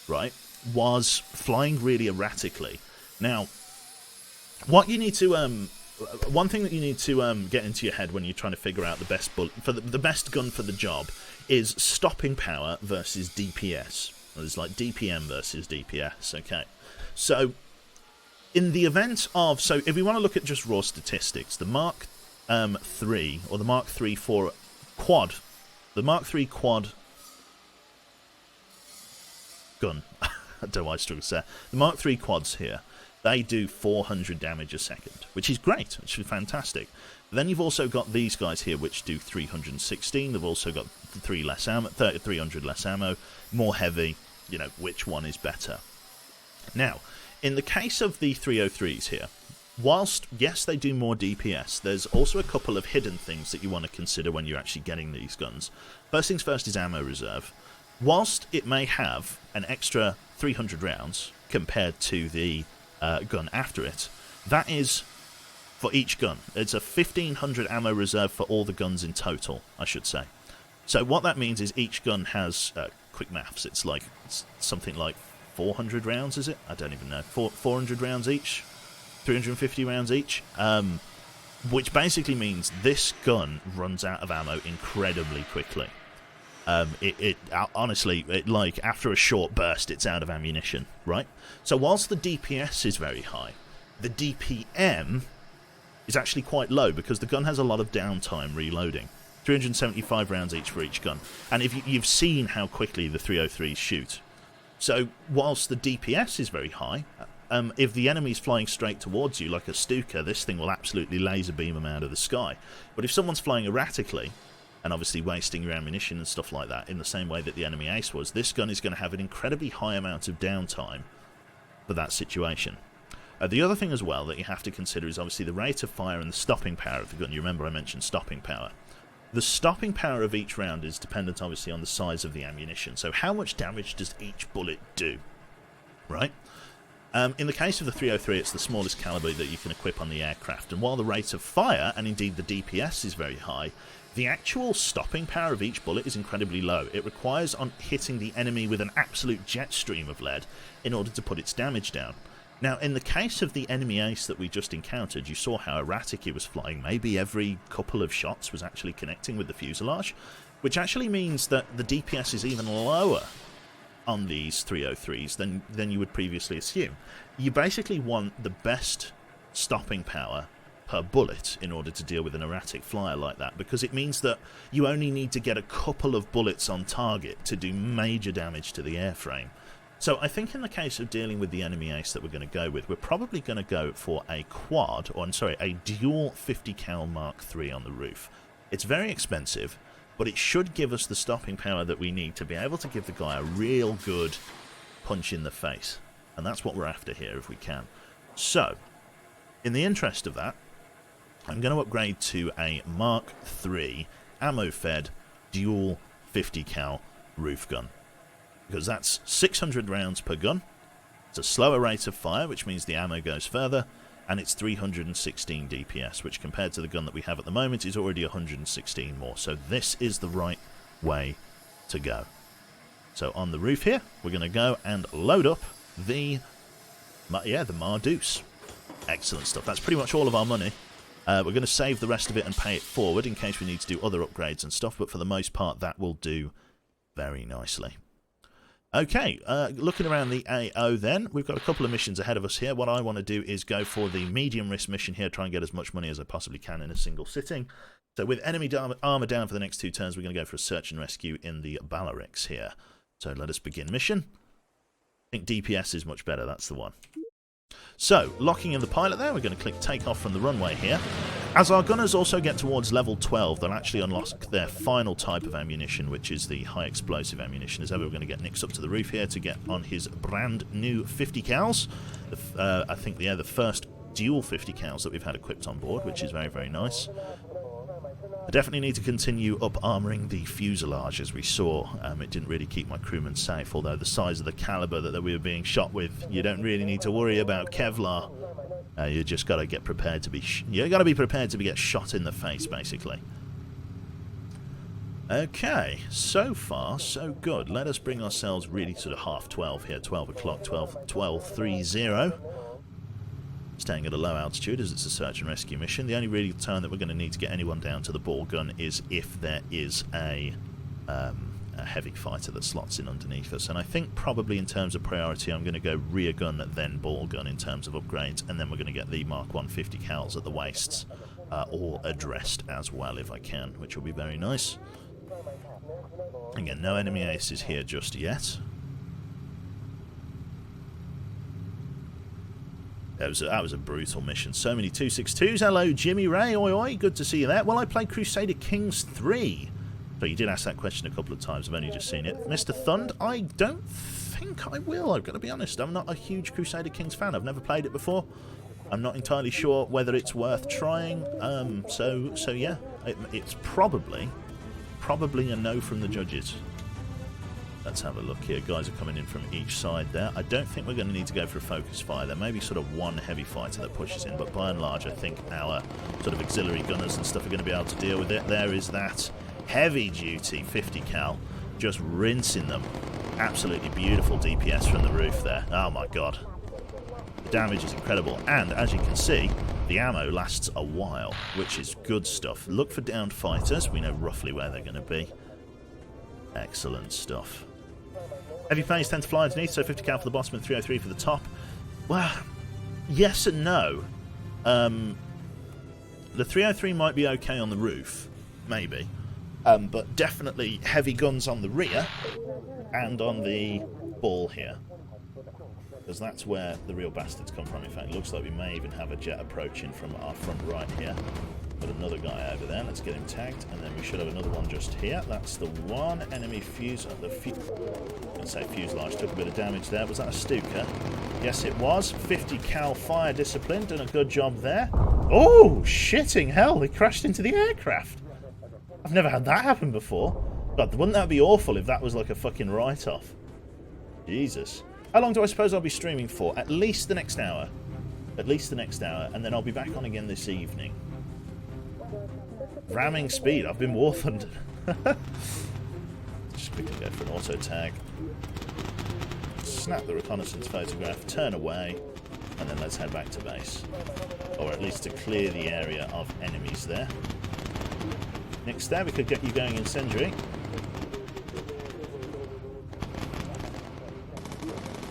right, was flying really erratically. Now, what you need to... one thing that you need to get into your head when you're trying to figure out the best the best gun for the job is stopping power versus DPS. It's like DPM versus DPS, okay? So, in the event of... So, if we want to look at just raw statistics, the Mark 3, or the Mark 3 for quad... The Mark 3 quad gun. I don't know why I struggle to say. The Mark III quads here, they do 400 damage a second, which is great, which is fantastic. Then you've also got these guys here, which do 316. They've also got 300 less ammo, more heavy. You know, which one is better? Now, in the case of the 303s here, whilst, yes, they do more DPS, there's also a couple of hidden things that you want to consider when you're actually getting these guns. First things first is ammo reserve. Whilst it may have an extra 300 rounds compared to the gun after it, that is for each gun. It's a 1500 ammo reserve for all the guns in total, I should say. So what that means is each gun has, quick maths, it's something like 400 rounds, is it? I don't even know. 400 rounds each? 350 rounds each? Which basically means this gun runs out of ammo incredibly quickly. Honestly, like, after a short burst, it's out of ammunition, right? So whilst the DPS is very high, the DPM is actually quite low because the gun has a lot of downtime reloading. 375 rounds each for each gun. And if you've seen how quickly the 303s shoot. So whilst the DPS is very high, if the enemy's flying straight towards you like a Stuka, this thing will absolutely laser beam them out of the sky. But if someone's flying erratically, and obviously wasting your ammunition and stuff like that in the same way that the enemy ace was, this gun is going to have an incredibly high amount of downtime for that situation. The other thing as well that you have to consider is obviously the rate of fire and the stopping power of the gun. You remember I mentioned stopping power. The stopping power of each round is dependent obviously on the size of the ammunition. So how much damage does each bullet do? Right? In the case of the 303, it's the smallest caliber that you can equip on the aircraft. And while the rate of fire, and indeed the DPS, is very high, the actual stopping power of each bullet is incredibly low. It requires on hitting the enemy with an absolute jet stream of lead in order to put its damage down. Now, in the case of the enemy ace that we just encountered, you saw how erratic he was flying. Maybe every couple of shots was actually connecting with the fuselage, which actually means that the DPS is even lower on these 303s than you would previously assume. You basically want the best stopping power per bullet in order to deal with an erratic flyer like that, because it means that you only need to get a couple of bullets on target to do major damage to the airframe. So I think in the case of dealing with the enemy ace that we're going to go with, we're probably going to go for a quad, or I'm sorry, a dual 50 cal Mark III on the roof. It's very expensive, but it should give us the stopping power that we need to be able to give the guy a real good punch in the face. And that's what we're after here if we can. So, in the interest of that, I'm going to upgrade to a Mark III ammo-fed dual 50 cal roof gun. Because that's 600 rounds per gun. It's a slower rate of fire, which means the ammo goes further, and it's 316 DPS, which compared to the gun that we have at the moment is already 116 more. So this is the right way to go. So on the roof here, we're going to go and load up the Mardus. Excellent stuff. That's pretty much all of our money. We're going to save the rest of it and pay it forward in case we need to do other upgrades and stuff, but for the most part that will do very nicely. Okay, looking around the AO then, we've got a couple of missions ahead of us here. What I want to do is go for the medium risk mission here, try and get as much money as I possibly can in a single sitting. So with enemy armor down for the next 2 turns, we're going to go for a search and rescue in the Balarix here. So let us begin mission. I think DPS is much better, that's the one. So, locking in the pilot there, we're going to click take off from the runway here. As our gunners also get towards level 12, they'll actually unlock their final type of ammunition, which is the high explosive ammunition. As ever, we're going to get Nix up to the roof here to get on his brand new 50 cals. I think the first dual 50 cals that we've had equipped on board, which is very, very nice. I definitely need to continue up-armouring the fuselage, as we saw. It didn't really keep my crewmen safe, although the size of the caliber that we were being shot with, you don't really need to worry about Kevlar. You just got to get prepared to be... you got to be prepared to get shot in the face, basically. Okay, so far, so good. Let us bring ourselves really sort of half 12 here, 12 o'clock, 12:30. Staying at a low altitude as it's a search and rescue mission. The only real turn that we're going to need to get anyone down to the ball gun is if there is a heavy fighter that slots in underneath us. And I think probably in terms of priority I'm going to go rear gun then ball gun in terms of upgrades, and then we're going to get the Mark 150 cals at the waists all addressed as well if I can, which will be very nice. Again, no enemy aces here just yet. That was a brutal mission. So many 262s. Hello, Jimmy Ray. Oi, oi. Good to see you there. Well, I played Crusader Kings 3. So you did ask that question a couple of times. I've only just seen it. Mr. Thund, I don't think I will. I've got to be honest. I'm not a huge Crusader Kings fan. I've never played it before. I'm not entirely sure whether it's worth trying. So yeah. It's probably a no from the judges. Let's have a look here. Guys are coming in from each side there. I don't think we're going to need to go for a focus fire. There may be sort of one heavy fighter that pushes in, but by and large, I think our sort of auxiliary gunners and stuff are going to be able to deal with it. There is that heavy-duty 50 cal, just rinsing them. Absolutely beautiful DPS from the roof there. Oh my god. The damage is incredible. And as you can see, the ammo lasts a while, which is good stuff. Look for downed fighters. We know roughly where they're going to be. Excellent stuff. Heavy planes tend to fly underneath, so 50 cal for the bottom and 303 for the top. Well, yes and no. The 303 might be okay on the roof, maybe. But definitely heavy guns on the rear and on the ball here. Because that's where the real bastards come from. In fact, it looks like we may even have a jet approaching from our front right here. Got another guy over there. Let's get him tagged. And then we should have another one just here. That's the one enemy fuse. I'm going to say fuselage. Took a bit of damage there. Was that a Stuka? Yes, it was. 50 cal fire discipline. Done a good job there. Oh, shitting hell. They crashed into the aircraft. I've never had that happen before. God, wouldn't that be awful if that was like a fucking write-off? Jesus. How long do I suppose I'll be streaming for? At least the next hour. At least the next hour. And then I'll be back on again this evening. Ramming speed. I've been war thundered. Just quickly go for an auto tag. Snap the reconnaissance photograph. Turn away. And then let's head back to base. Or at least to clear the area of enemies there. Next there, we could get you going incendiary.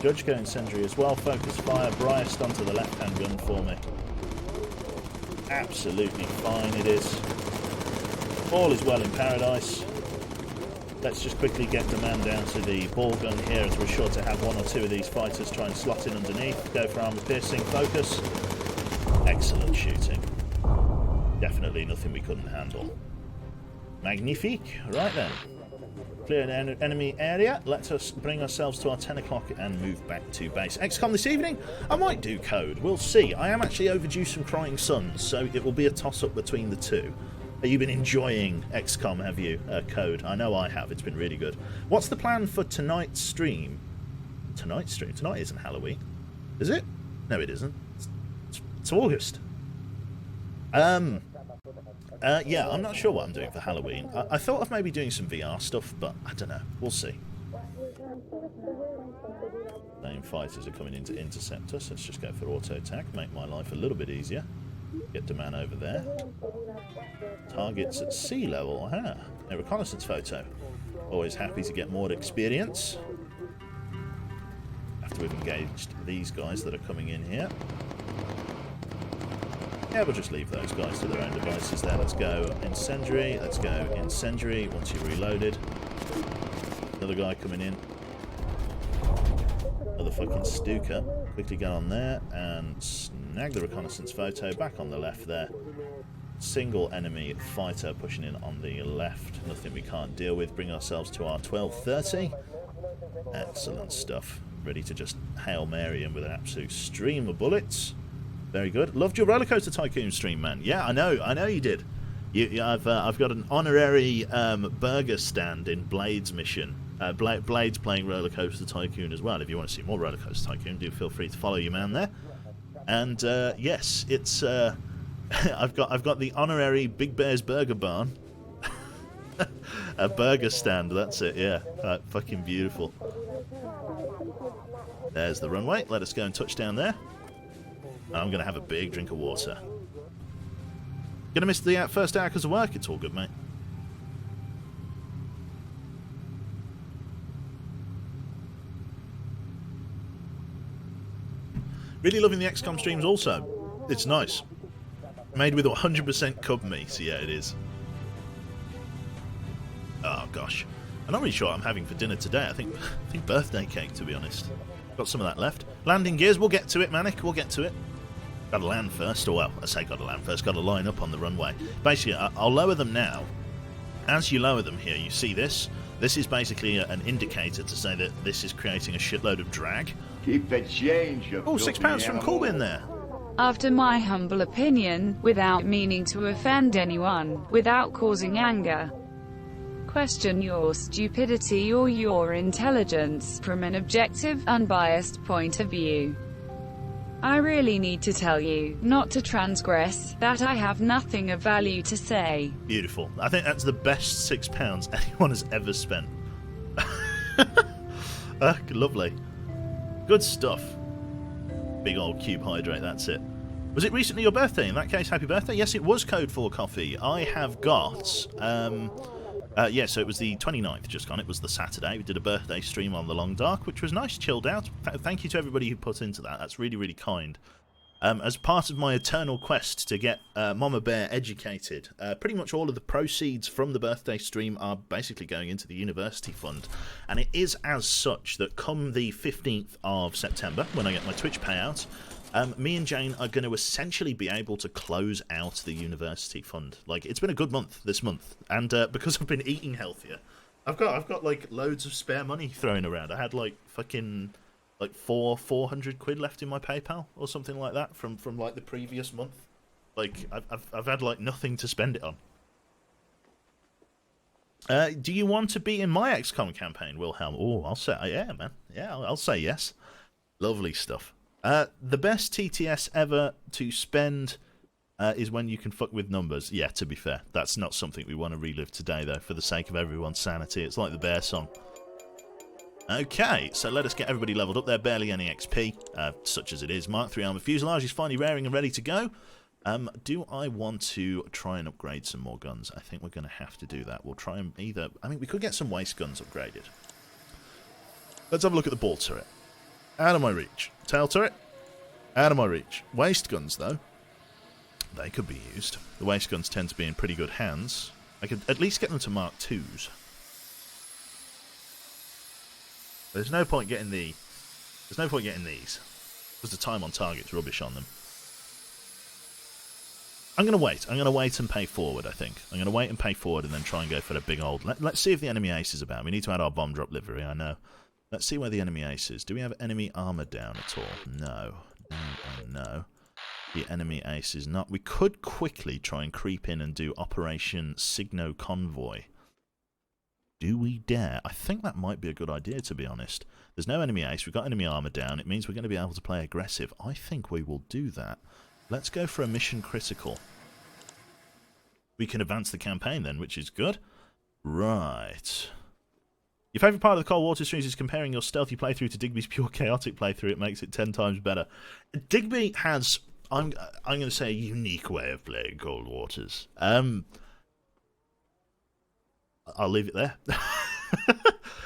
Judge go incendiary as well. Focus fire. Bryest onto the left-hand gun for me. Absolutely fine it is. All is well in paradise. Let's just quickly get the man down to the ball gun here, as we're sure to have one or two of these fighters try and slot in underneath. Go for armor piercing. Focus. Excellent shooting. Definitely nothing we couldn't handle. Magnifique. Right then. Clear an enemy area. Let us bring ourselves to our 10 o'clock and move back to base. XCOM this evening? I might do Code. We'll see. I am actually overdue some Crying Suns, so it will be a toss-up between the two. Have you been enjoying XCOM, have you? Code? I know I have. It's been really good. What's the plan for tonight's stream? Tonight's stream? Tonight isn't Halloween. Is it? No, it isn't. It's August. Yeah, I'm not sure what I'm doing for Halloween. I thought of maybe doing some VR stuff, but I don't know. We'll see. Same fighters are coming in to intercept us. Let's just go for auto attack. Make my life a little bit easier. Get the man over there. Targets at sea level. Aha. A reconnaissance photo. Always happy to get more experience. After we've engaged these guys that are coming in here. Yeah, we'll just leave those guys to their own devices there. Let's go incendiary. Let's go incendiary once you've reloaded. Another guy coming in. Another fucking Stuka. Quickly get on there and snag the reconnaissance photo. Back on the left there. Single enemy fighter pushing in on the left. Nothing we can't deal with. Bring ourselves to our 1230. Excellent stuff. Ready to just Hail Mary him with an absolute stream of bullets. Very good. Loved your Rollercoaster Tycoon stream, man. Yeah, I know you did. I've got an honorary burger stand in Blade's mission. Blade's playing Rollercoaster Tycoon as well. If you want to see more Rollercoaster Tycoon, do feel free to follow your man there. And yes, it's I've got the honorary Big Bear's Burger Barn. A burger stand. That's it. Yeah, fucking beautiful. There's the runway. Let us go and touch down there. I'm going to have a big drink of water. Going to miss the first hour because of work? It's all good, mate. Really loving the XCOM streams also. It's nice. Made with 100% cub meat. Yeah, it is. Oh, gosh. I'm not really sure what I'm having for dinner today. I think birthday cake, to be honest. Got some of that left. Landing gears. We'll get to it, Manic. We'll get to it. Got to land first, or well, I say got to land first, got to line up on the runway. Basically, I'll lower them now. As you lower them here, you see this? This is basically an indicator to say that this is creating a shitload of drag. Keep the change, you Oh, £6 from Corbin there. After my humble opinion, without meaning to offend anyone, without causing anger, question your stupidity or your intelligence from an objective, unbiased point of view. I really need to tell you, not to transgress, that I have nothing of value to say. Beautiful. I think that's the best £6 anyone has ever spent. Lovely. Good stuff. Big old cube hydrate, that's it. Was it recently your birthday? In that case, happy birthday. Yes, it was Code 4 Coffee. I have got... yeah, so it was the 29th just gone. It was the Saturday. We did a birthday stream on the Long Dark, which was nice, chilled out. Thank you to everybody who put into that. That's really, really kind. As part of my eternal quest to get Mama Bear educated, pretty much all of the proceeds from the birthday stream are basically going into the university fund. And it is as such that come the 15th of September, when I get my Twitch payout, me and Jane are going to essentially be able to close out the university fund. Like, it's been a good month this month, and because I've been eating healthier, I've got like loads of spare money thrown around. I had like fucking like 400 quid left in my PayPal or something like that from like the previous month. Like I've had like nothing to spend it on. Do you want to be in my XCOM campaign, Wilhelm? Oh, I'll say yeah, man. Yeah, I'll say yes. Lovely stuff. The best TTS ever to spend is when you can fuck with numbers. Yeah, to be fair, that's not something we want to relive today, though, for the sake of everyone's sanity. It's like the bear song. Okay, so let us get everybody leveled up there. Barely any XP, such as it is. Mark 3 armor fuselage is finally raring and ready to go. Do I want to try and upgrade some more guns? I think we're going to have to do that. We'll try and either... I mean, we could get some waist guns upgraded. Let's have a look at the ball turret. Out of my reach. Tail turret. Out of my reach. Waist guns, though. They could be used. The waist guns tend to be in pretty good hands. I could at least get them to Mark 2s. There's no point getting the... There's no point getting these. Because the time on target's rubbish on them. I'm going to wait. I'm going to wait and pay forward, I think. I'm going to wait and pay forward and then try and go for the big old... Let's see if the enemy ace is about. We need to add our bomb drop livery, I know. Let's see where the enemy ace is. Do we have enemy armor down at all? No. No, no. The enemy ace is not. We could quickly try and creep in and do Operation Signo Convoy. Do we dare? I think that might be a good idea, to be honest. There's no enemy ace. We've got enemy armor down. It means we're going to be able to play aggressive. I think we will do that. Let's go for a mission critical. We can advance the campaign then, which is good. Right. Your favourite part of the Cold Water series is comparing your stealthy playthrough to Digby's pure chaotic playthrough. It makes it 10 times better. Digby has, I'm going to say, a unique way of playing Cold Waters. I'll leave it there.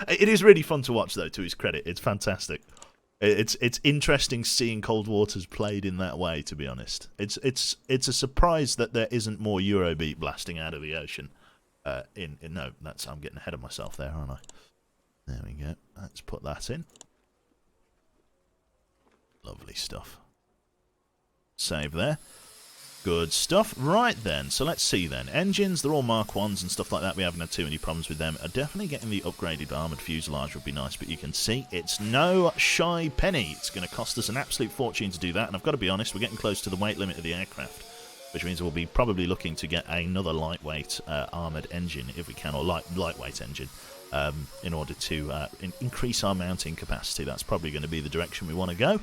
It is really fun to watch, though, to his credit. It's fantastic. It's interesting seeing Cold Waters played in that way, to be honest. It's a surprise that there isn't more Eurobeat blasting out of the ocean. No, I'm getting ahead of myself there, aren't I? There we go. Let's put that in. Lovely stuff. Save there. Good stuff. Right then, so let's see then. Engines, they're all Mark 1s and stuff like that. We haven't had too many problems with them. Definitely getting the upgraded armoured fuselage would be nice, but you can see it's no shy penny. It's going to cost us an absolute fortune to do that, and I've got to be honest, we're getting close to the weight limit of the aircraft, which means we'll be probably looking to get another lightweight armoured engine, if we can, or lightweight engine, in order to increase our mounting capacity. That's probably going to be the direction we want to go.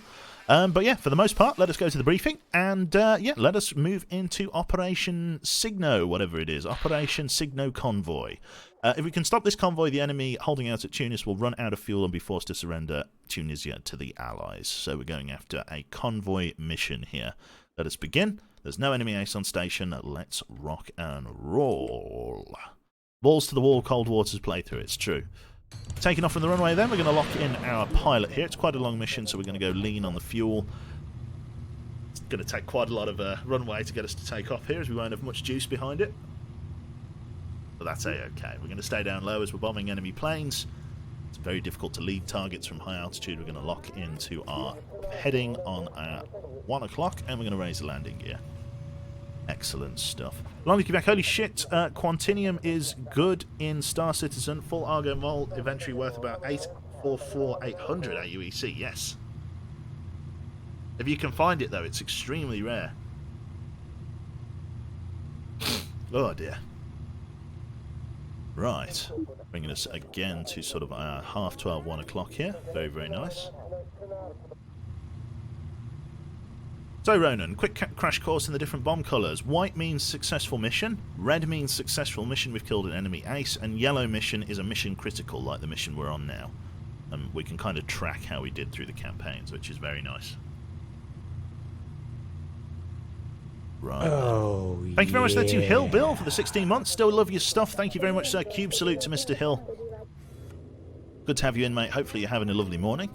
But yeah, for the most part, let us go to the briefing, and yeah, let us move into Operation Signo, whatever it is. Operation Signo Convoy. If we can stop this convoy, the enemy holding out at Tunis will run out of fuel and be forced to surrender Tunisia to the Allies. So we're going after a convoy mission here. Let us begin. There's no enemy ace on station. Let's rock and roll. Balls to the wall, Cold Waters playthrough, it's true. Taking off from the runway then, we're going to lock in our pilot here. It's quite a long mission, so we're going to go lean on the fuel. It's going to take quite a lot of runway to get us to take off here, as we won't have much juice behind it. But that's A-okay. We're going to stay down low as we're bombing enemy planes. It's very difficult to lead targets from high altitude. We're going to lock into our heading on at 1 o'clock, and we're going to raise the landing gear. Excellent stuff. Lonely Quebec, holy shit, Quantinium is good in Star Citizen. Full Argo Mole, eventually worth about 844,800 AUEC, yes. If you can find it, though, it's extremely rare. Oh, dear. Right. Bringing us again to sort of 12:30, 1 o'clock here. Very, very nice. So, Ronan, quick crash course in the different bomb colours. White means successful mission, red means successful mission, we've killed an enemy ace, and yellow mission is a mission critical, like the mission we're on now. We can kind of track how we did through the campaigns, which is very nice. Right. Oh, thank you very much there to Hill Bill for the 16 months. Still love your stuff. Thank you very much, sir. Cube salute to Mr. Hill. Good to have you in, mate. Hopefully you're having a lovely morning,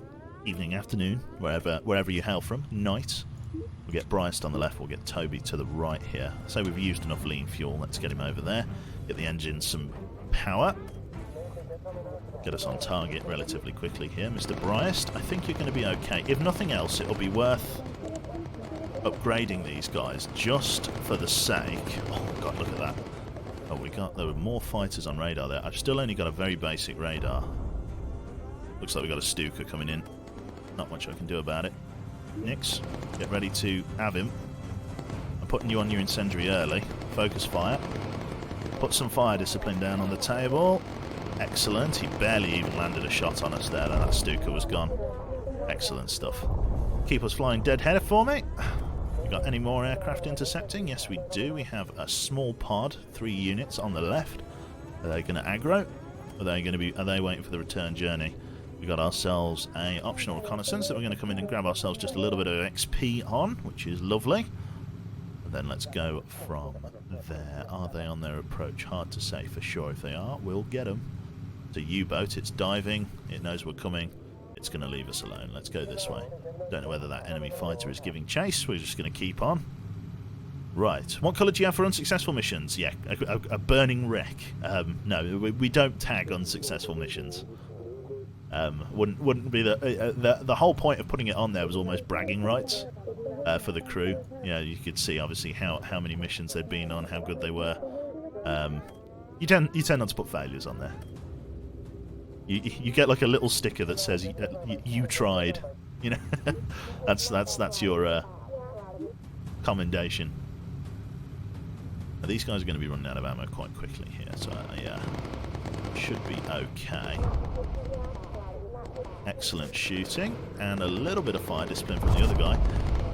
evening, afternoon, wherever you hail from. Night. We'll get Bryce on the left. We'll get Toby to the right here. So we've used enough lean fuel. Let's get him over there. Get the engine some power. Get us on target relatively quickly here. Mr. Bryce, I think you're going to be okay. If nothing else, it'll be worth upgrading these guys just for the sake. Oh god, look at that. Oh, there were more fighters on radar there. I've still only got a very basic radar. Looks like we've got a Stuka coming in. Not much I can do about it. Nix, get ready to have him. I'm putting you on your incendiary early. Focus fire. Put some fire discipline down on the table. Excellent. He barely even landed a shot on us there. That Stuka was gone. Excellent stuff. Keep us flying dead header for me. We got any more aircraft intercepting? Yes, we do. We have a small pod, 3 units on the left. Are they going to aggro? Are they waiting for the return journey? We got ourselves a optional reconnaissance that we're going to come in and grab ourselves just a little bit of XP on, which is lovely. And then let's go from there. Are they on their approach? Hard to say for sure. If they are, we'll get them. It's a U-boat. It's diving. It knows we're coming. It's going to leave us alone. Let's go this way. Don't know whether that enemy fighter is giving chase. We're just going to keep on. Right. What colour do you have for unsuccessful missions? Yeah, a burning wreck. No, we don't tag unsuccessful missions. Wouldn't be the whole point of putting it on there was almost bragging rights for the crew. You could see obviously how many missions they'd been on, how good they were. You tend not to put failures on there. You get like a little sticker that says you tried. You know, that's your commendation. Now, these guys are going to be running out of ammo quite quickly here, so should be okay. Excellent shooting and a little bit of fire discipline from the other guy.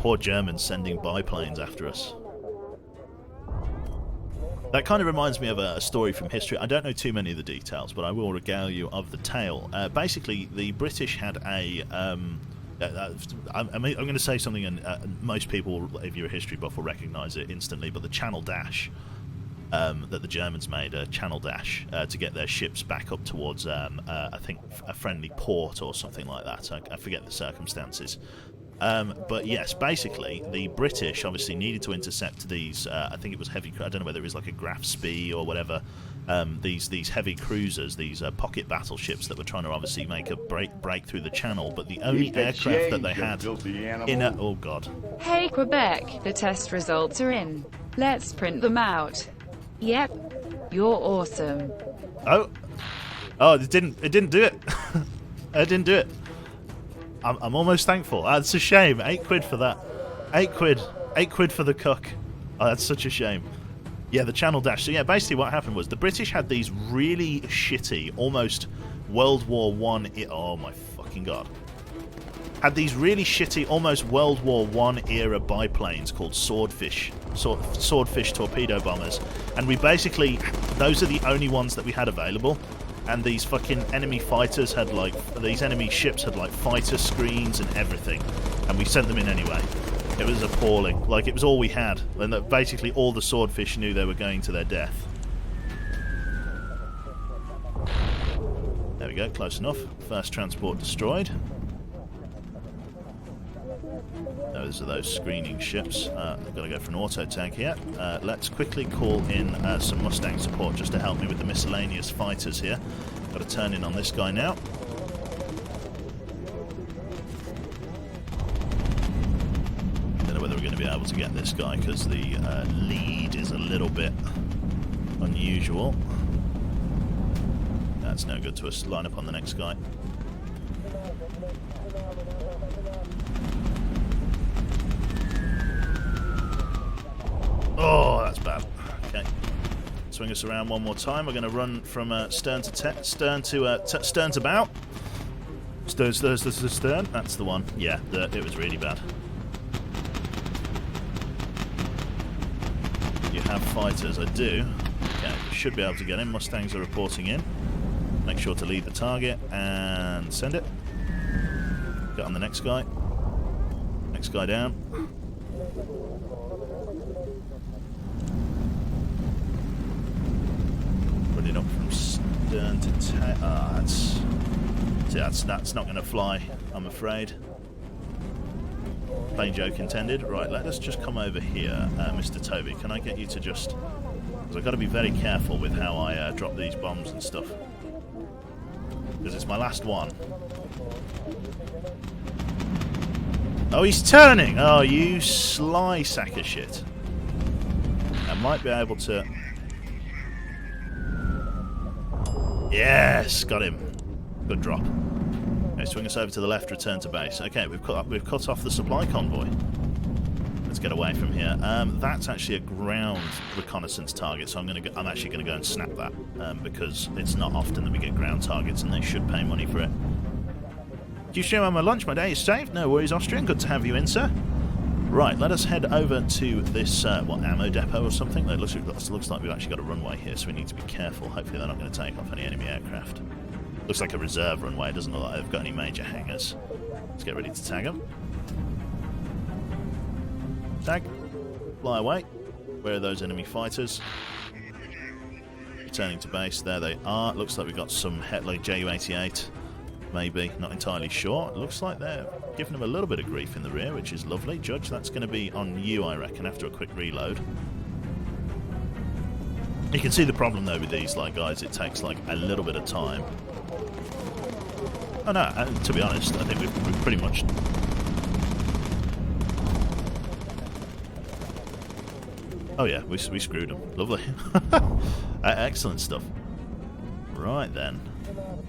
Poor Germans sending biplanes after us. That kind of reminds me of a story from history. I don't know too many of the details, but I will regale you of the tale. Basically, the British had a... I'm going to say something, and most people, if you're a history buff, will recognise it instantly, but the Channel Dash that the Germans made, a Channel Dash, to get their ships back up towards, I think, a friendly port or something like that. I forget the circumstances. But yes, basically, the British obviously needed to intercept these, I think it was heavy, I don't know whether it was like a Graf Spee or whatever, these heavy cruisers, these pocket battleships that were trying to obviously make a break through the channel, but the only aircraft that they had in a... Oh, God. Hey, Quebec, the test results are in. Let's print them out. Yep, you're awesome. Oh, it didn't do it. It didn't do it. I'm almost thankful. That's a shame. £8 for that. £8 for the cook. Oh, that's such a shame. Yeah, the Channel Dash. So yeah, basically what happened was the British had these really shitty, almost World War I... Oh my fucking god. Had these really shitty, almost World War I era biplanes called Swordfish torpedo bombers. And we basically... Those are the only ones that we had available. And these fucking enemy fighters had like... These enemy ships had like fighter screens and everything. And we sent them in anyway. It was appalling. Like, it was all we had. And basically all the Swordfish knew they were going to their death. There we go, close enough. First transport destroyed. Those are those screening ships. I've got to go for an auto tag here. Let's quickly call in some Mustang support just to help me with the miscellaneous fighters here. Got to turn in on this guy now. be able to get this guy because the lead is a little bit unusual. That's no good to us. Line up on the next guy. Oh, that's bad. Okay. Swing us around one more time. We're going to run from stern to stern to bow. Stern. That's the one. Yeah, it was really bad. You have fighters. I do. Okay, should be able to get him. Mustangs are reporting in. Make sure to lead the target and send it. Get on the next guy. Next guy down. Running up from stern to tail. Ah, that's not going to fly, I'm afraid. Plain joke intended. Right, let us just come over here, Mr. Toby. Can I get you to just... Because I've got to be very careful with how I drop these bombs and stuff. Because it's my last one. Oh, he's turning! Oh, you sly sack of shit. I might be able to... Yes! Got him. Good drop. Okay, swing us over to the left, return to base. Okay, we've cut off the supply convoy. Let's get away from here. That's actually a ground reconnaissance target, so I'm actually going to go and snap that, because it's not often that we get ground targets, and they should pay money for it. Do you stream on my lunch? My day is saved. No worries, Austrian. Good to have you in, sir. Right, let us head over to this, ammo depot or something? It looks like we've actually got a runway here, so we need to be careful. Hopefully they're not going to take off any enemy aircraft. Looks like a reserve runway. It doesn't look like they've got any major hangars. Let's get ready to tag them. Tag. Fly away. Where are those enemy fighters? Returning to base. There they are. Looks like we've got some like Ju-88. Maybe. Not entirely sure. It looks like they're giving them a little bit of grief in the rear, which is lovely. Judge, that's going to be on you, I reckon, after a quick reload. You can see the problem, though, with these, like, guys. It takes, like, a little bit of time. Oh, no, to be honest, I think we've pretty much... Oh, yeah, we screwed them. Lovely. Excellent stuff. Right, then.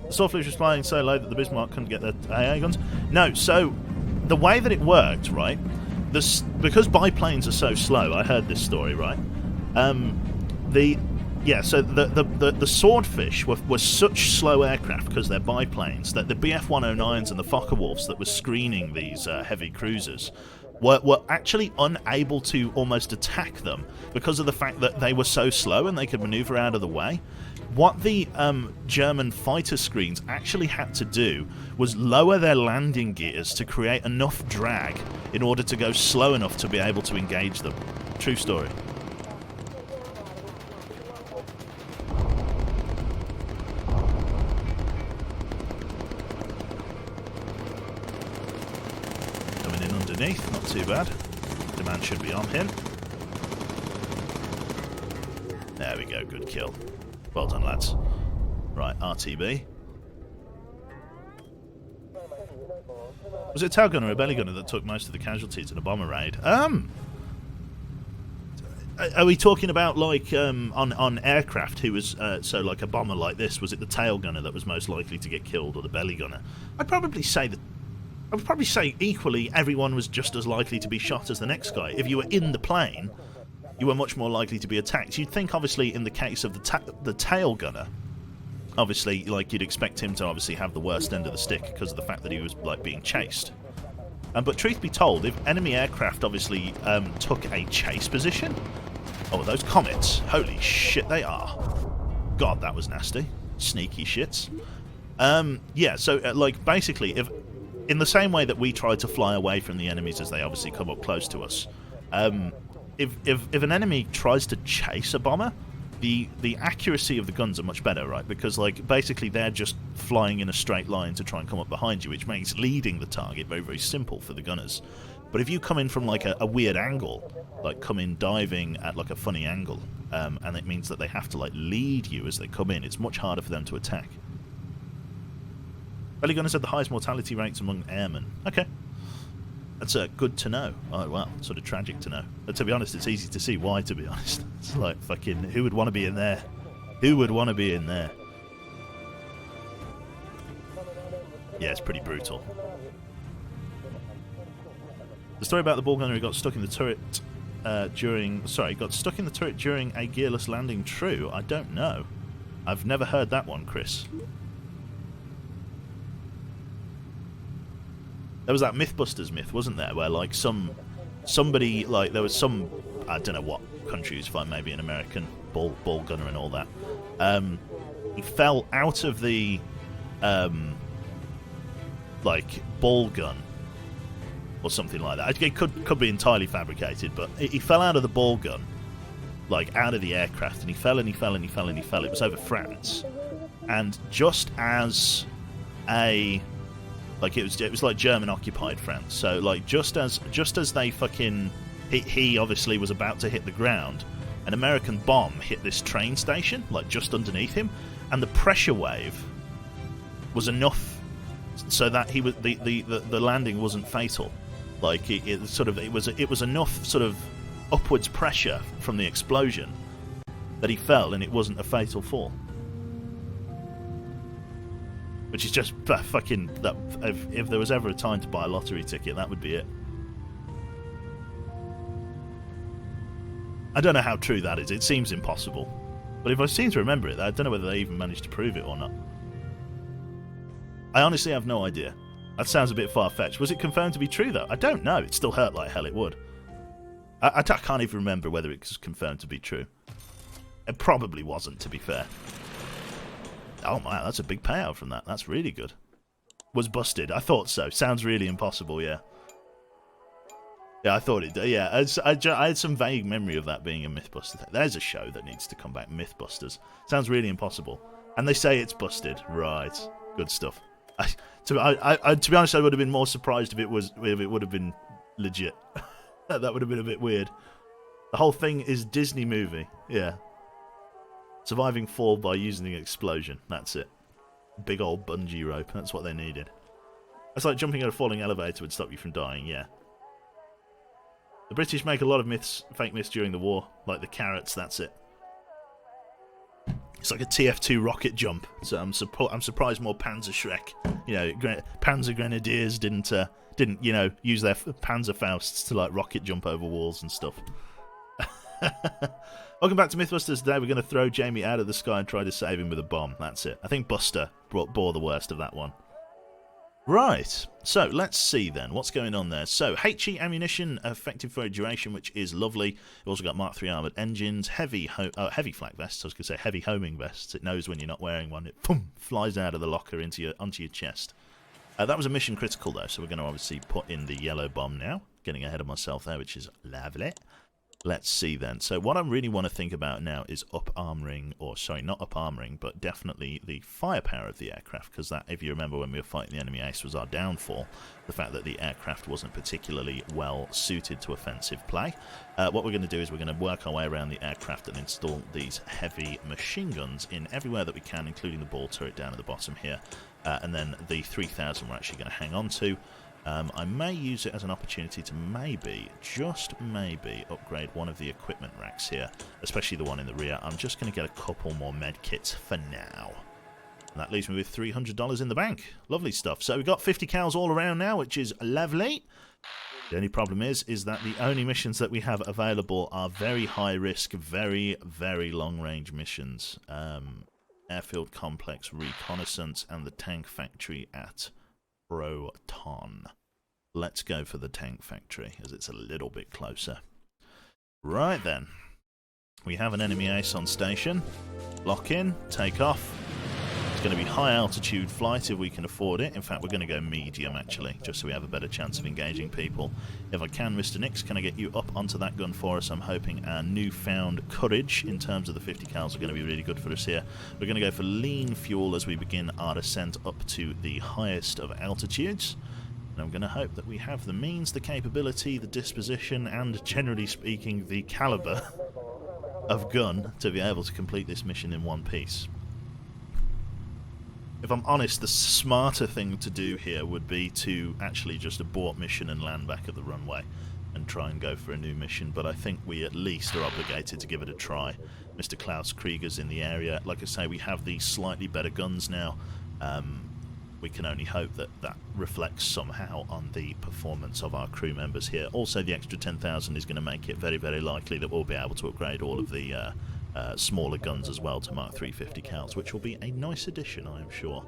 The Stormfleet was flying so low that the Bismarck couldn't get their AA guns. No, so the way that it worked, right, because biplanes are so slow, I heard this story, right, so the Swordfish were such slow aircraft because they're biplanes that the Bf-109s and the Fokker-Wulfs that were screening these heavy cruisers were actually unable to almost attack them because of the fact that they were so slow and they could maneuver out of the way. What the German fighter screens actually had to do was lower their landing gears to create enough drag in order to go slow enough to be able to engage them. True story. Coming in underneath, not too bad. Demand should be on him. There we go, good kill. Well done, lads. Right, RTB. Was it a tail gunner or a belly gunner that took most of the casualties in a bomber raid? Are we talking about, like, on aircraft who was, so like a bomber like this, was it the tail gunner that was most likely to get killed or the belly gunner? I would probably say equally everyone was just as likely to be shot as the next guy. If you were in the plane, you were much more likely to be attacked. You'd think, obviously, in the case of the tail gunner, obviously, like, you'd expect him to obviously have the worst end of the stick because of the fact that he was, like, being chased. But truth be told, if enemy aircraft obviously took a chase position... Oh, those comets. Holy shit, they are. God, that was nasty. Sneaky shits. Yeah, so, like, basically, if in the same way that we try to fly away from the enemies as they obviously come up close to us, if an enemy tries to chase a bomber, the accuracy of the guns are much better, right? Because, like, basically they're just flying in a straight line to try and come up behind you, which makes leading the target very, very simple for the gunners. But if you come in from, like, a weird angle, like come in diving at, like, a funny angle, and it means that they have to, like, lead you as they come in, it's much harder for them to attack. Belly gunners had the highest mortality rates among airmen. Okay. That's good to know. Oh, well, sort of tragic to know. But to be honest, it's easy to see why, to be honest. It's like, fucking, who would want to be in there? Who would want to be in there? Yeah, it's pretty brutal. The story about the ball gunner who got stuck in the turret got stuck in the turret during a gearless landing. True? I don't know. I've never heard that one, Chris. There was that Mythbusters myth, wasn't there, where like somebody like there was some, I don't know what country was fine, maybe an American ball gunner and all that. He fell out of the like ball gun or something like that. It could be entirely fabricated, but he fell out of the ball gun, like out of the aircraft, and he fell and he fell and he fell and he fell. It was over France, and just as a like it was like German occupied France. So like just as they fucking he obviously was about to hit the ground, an American bomb hit this train station like just underneath him, and the pressure wave was enough so that he was the landing wasn't fatal. Like it was enough sort of upwards pressure from the explosion that he fell, and it wasn't a fatal fall. Which is just fucking that. If there was ever a time to buy a lottery ticket, that would be it. I don't know how true that is. It seems impossible, but if I seem to remember it, I don't know whether they even managed to prove it or not. I honestly have no idea. That sounds a bit far-fetched. Was it confirmed to be true, though? I don't know. It still hurt like hell. It would. I can't even remember whether it was confirmed to be true. It probably wasn't, to be fair. Oh, my, that's a big payout from that. That's really good. Was busted. I thought so. Sounds really impossible, yeah. Yeah, I thought it. Yeah, I had some vague memory of that being a Mythbuster. There's a show that needs to come back, Mythbusters. Sounds really impossible. And they say it's busted. Right. Good stuff. To be honest, I would have been more surprised if it would have been legit. That would have been a bit weird. The whole thing is Disney movie. Yeah. Surviving fall by using an explosion. That's it. Big old bungee rope. That's what they needed. That's like jumping out a falling elevator would stop you from dying, yeah. The British make a lot of fake myths during the war. Like the carrots, that's it. It's like a TF2 rocket jump. So I'm surprised more Panzer Shrek, Panzer Grenadiers didn't use their Panzerfausts to like rocket jump over walls and stuff. Welcome back to Mythbusters. Today we're going to throw Jamie out of the sky and try to save him with a bomb. That's it. I think Buster bore the worst of that one. Right, so let's see then what's going on there. So HE ammunition, effective for a duration, which is lovely. We've also got Mark III armoured engines, heavy flak vests. I was going to say heavy homing vests. It knows when you're not wearing one. It flies out of the locker onto your chest. That was a mission critical though, so we're going to obviously put in the yellow bomb now. Getting ahead of myself there, which is lovely. Let's see then. So what I really want to think about now is up-armouring, or sorry, not up-armouring, but definitely the firepower of the aircraft, because that, if you remember when we were fighting the enemy ace, was our downfall. The fact that the aircraft wasn't particularly well suited to offensive play. What we're going to do is we're going to work our way around the aircraft and install these heavy machine guns in everywhere that we can, including the ball turret down at the bottom here. And then the 3000 we're actually going to hang on to. I may use it as an opportunity to just maybe, upgrade one of the equipment racks here, especially the one in the rear. I'm just going to get a couple more med kits for now. And that leaves me with $300 in the bank. Lovely stuff. So we've got 50 cals all around now, which is lovely. The only problem is that the only missions that we have available are very high risk, very, very long range missions. Airfield Complex Reconnaissance and the Tank Factory at Proton. Let's go for the Tank Factory, as it's a little bit closer. Right then. We have an enemy ace on station. Lock in, take off. It's going to be high altitude flight if we can afford it. In fact, we're going to go medium, actually, just so we have a better chance of engaging people. If I can, Mr. Nix, can I get you up onto that gun for us? I'm hoping our newfound courage in terms of the 50 cals are going to be really good for us here. We're going to go for lean fuel as we begin our ascent up to the highest of altitudes. And I'm going to hope that we have the means, the capability, the disposition, and generally speaking, the caliber of gun to be able to complete this mission in one piece. If I'm honest, the smarter thing to do here would be to actually just abort mission and land back at the runway and try and go for a new mission, but I think we at least are obligated to give it a try. Mr. Klaus Krieger's in the area. Like I say, we have these slightly better guns now. We can only hope that that reflects somehow on the performance of our crew members here. Also, the extra 10,000 is going to make it very, very likely that we'll be able to upgrade all of the smaller guns as well to Mark 350 cals, which will be a nice addition, I am sure.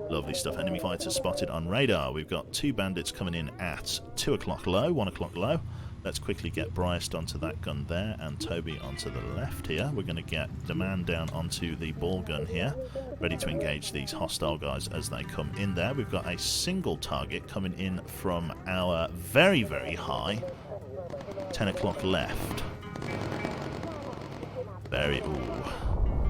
Lovely stuff. Enemy fighters spotted on radar. We've got 2 bandits coming in at 2 o'clock low, 1 o'clock low. Let's quickly get Bryce onto that gun there and Toby onto the left here. We're going to get the man down onto the ball gun here, ready to engage these hostile guys as they come in there. We've got a single target coming in from our very, very high 10 o'clock left. Ooh,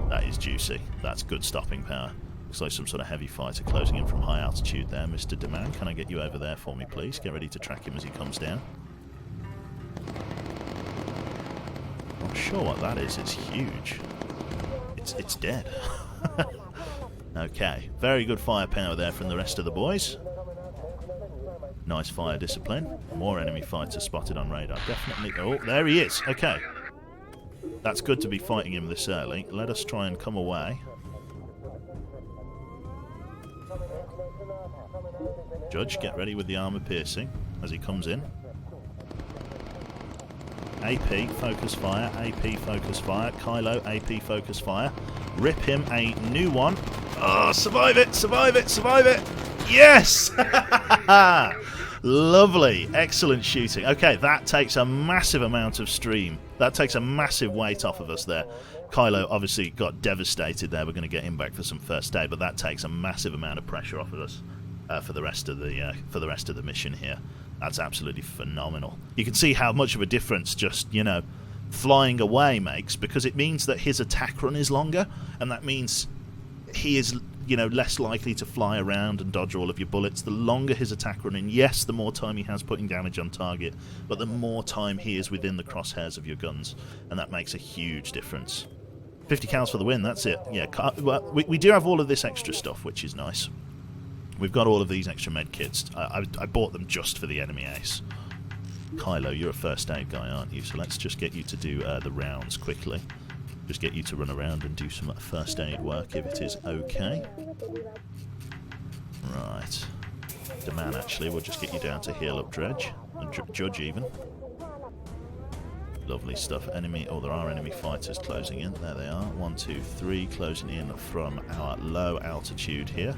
that is juicy. That's good stopping power. Looks like some sort of heavy fighter closing in from high altitude there. Mr. Demand, can I get you over there for me, please? Get ready to track him as he comes down. Not sure what that is. It's huge. It's dead. Okay, very good firepower there from the rest of the boys. Nice fire discipline. More enemy fighters spotted on radar. Definitely. Oh, there he is. Okay. That's good to be fighting him this early. Let us try and come away. Judge, get ready with the armor piercing as he comes in. AP, focus fire, AP, focus fire. Kylo, AP, focus fire. Rip him a new one. Oh, survive it, survive it, survive it. Yes! Lovely. Excellent shooting. Okay, that takes a massive amount of stream. That takes a massive weight off of us there. Kylo obviously got devastated there. We're going to get him back for some first aid, but that takes a massive amount of pressure off of us for the rest of the mission here. That's absolutely phenomenal. You can see how much of a difference just, you know, flying away makes, because it means that his attack run is longer, and that means he is, you know, less likely to fly around and dodge all of your bullets. The longer his attack run in, yes, the more time he has putting damage on target, but the more time he is within the crosshairs of your guns, and that makes a huge difference. 50 cals for the win, that's it. Yeah, well, we do have all of this extra stuff, which is nice. We've got all of these extra med kits. I bought them just for the enemy ace. Kylo, you're a first aid guy, aren't you? So let's just get you to do the rounds quickly. Just get you to run around and do some first aid work if it is okay. Right. Demand, actually, we'll just get you down to heal up Dredge. And Judge, even. Lovely stuff. Enemy, oh, there are enemy fighters closing in. There they are. 1, 2, 3, closing in from our low altitude here.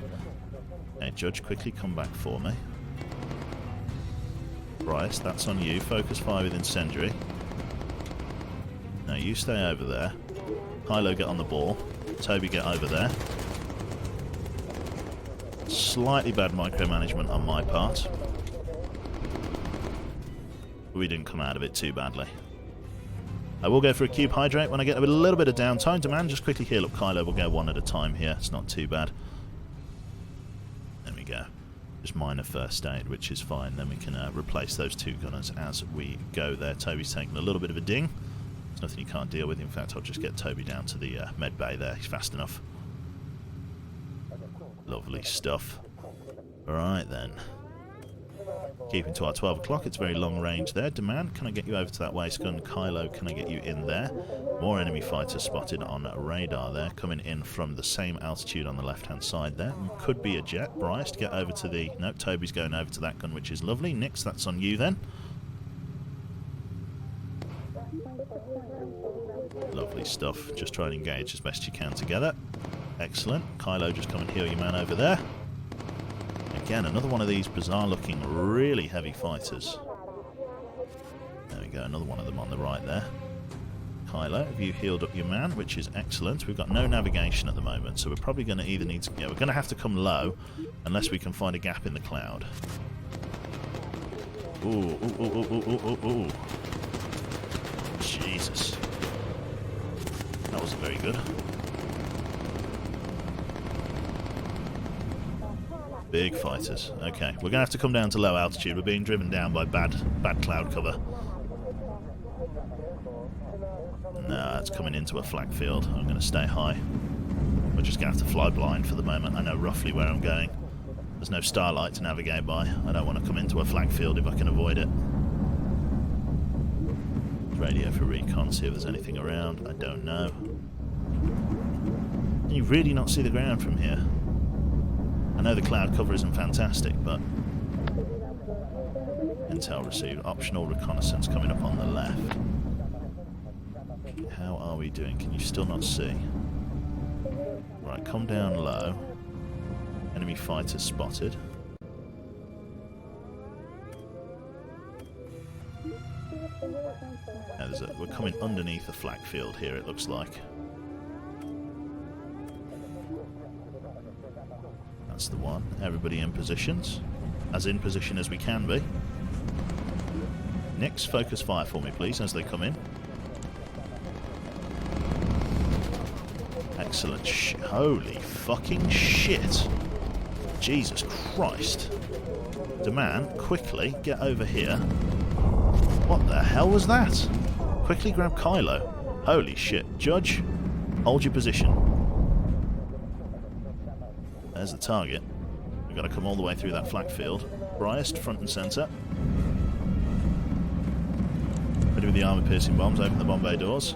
Okay, Judge, quickly come back for me. Bryce, that's on you. Focus fire with incendiary. Now you stay over there. Kylo, get on the ball. Toby, get over there. Slightly bad micromanagement on my part. But we didn't come out of it too badly. I will go for a cube hydrate when I get a little bit of downtime. Demand, just quickly heal up Kylo. We'll go one at a time here. It's not too bad. There we go. Just minor first aid, which is fine. Then we can replace those 2 gunners as we go there. Toby's taking a little bit of a ding. There's nothing you can't deal with. In fact, I'll just get Toby down to the med bay there. He's fast enough. Lovely stuff. Alright then. Keeping to our 12 o'clock. It's very long range there. Demand, can I get you over to that waist gun? Kylo, can I get you in there? More enemy fighters spotted on radar there, coming in from the same altitude on the left-hand side there. Could be a jet. Bryce, to get over to the... No, Toby's going over to that gun, which is lovely. Nix, that's on you then. Lovely stuff. Just try and engage as best you can together. Excellent. Kylo, just come and heal your man over there. Again, another one of these bizarre-looking, really heavy fighters. There we go, another one of them on the right there. Kylo, have you healed up your man, which is excellent. We've got no navigation at the moment, so we're probably going to either need to... Yeah, we're going to have to come low, unless we can find a gap in the cloud. Ooh, ooh, ooh, ooh, ooh, ooh, ooh. Jesus. That wasn't very good. Big fighters. Okay, we're going to have to come down to low altitude. We're being driven down by bad cloud cover. No, it's coming into a flak field. I'm going to stay high. We're just going to have to fly blind for the moment. I know roughly where I'm going. There's no starlight to navigate by. I don't want to come into a flak field if I can avoid it. Radio for recon, see if there's anything around. I don't know. Can you really not see the ground from here? I know the cloud cover isn't fantastic, but... Intel received. Optional reconnaissance coming up on the left. How are we doing? Can you still not see? Right, come down low. Enemy fighter spotted. Now we're coming underneath the flak field here, it looks like. That's the one. Everybody in positions. As in position as we can be. Nix, focus fire for me, please, as they come in. Excellent. Holy fucking shit. Jesus Christ. Demand, quickly get over here. What the hell was that? Quickly grab Kylo. Holy shit. Judge, hold your position. There's the target. We've got to come all the way through that flak field. Bryest, front and centre. Ready with the armour-piercing bombs. Open the bomb bay doors.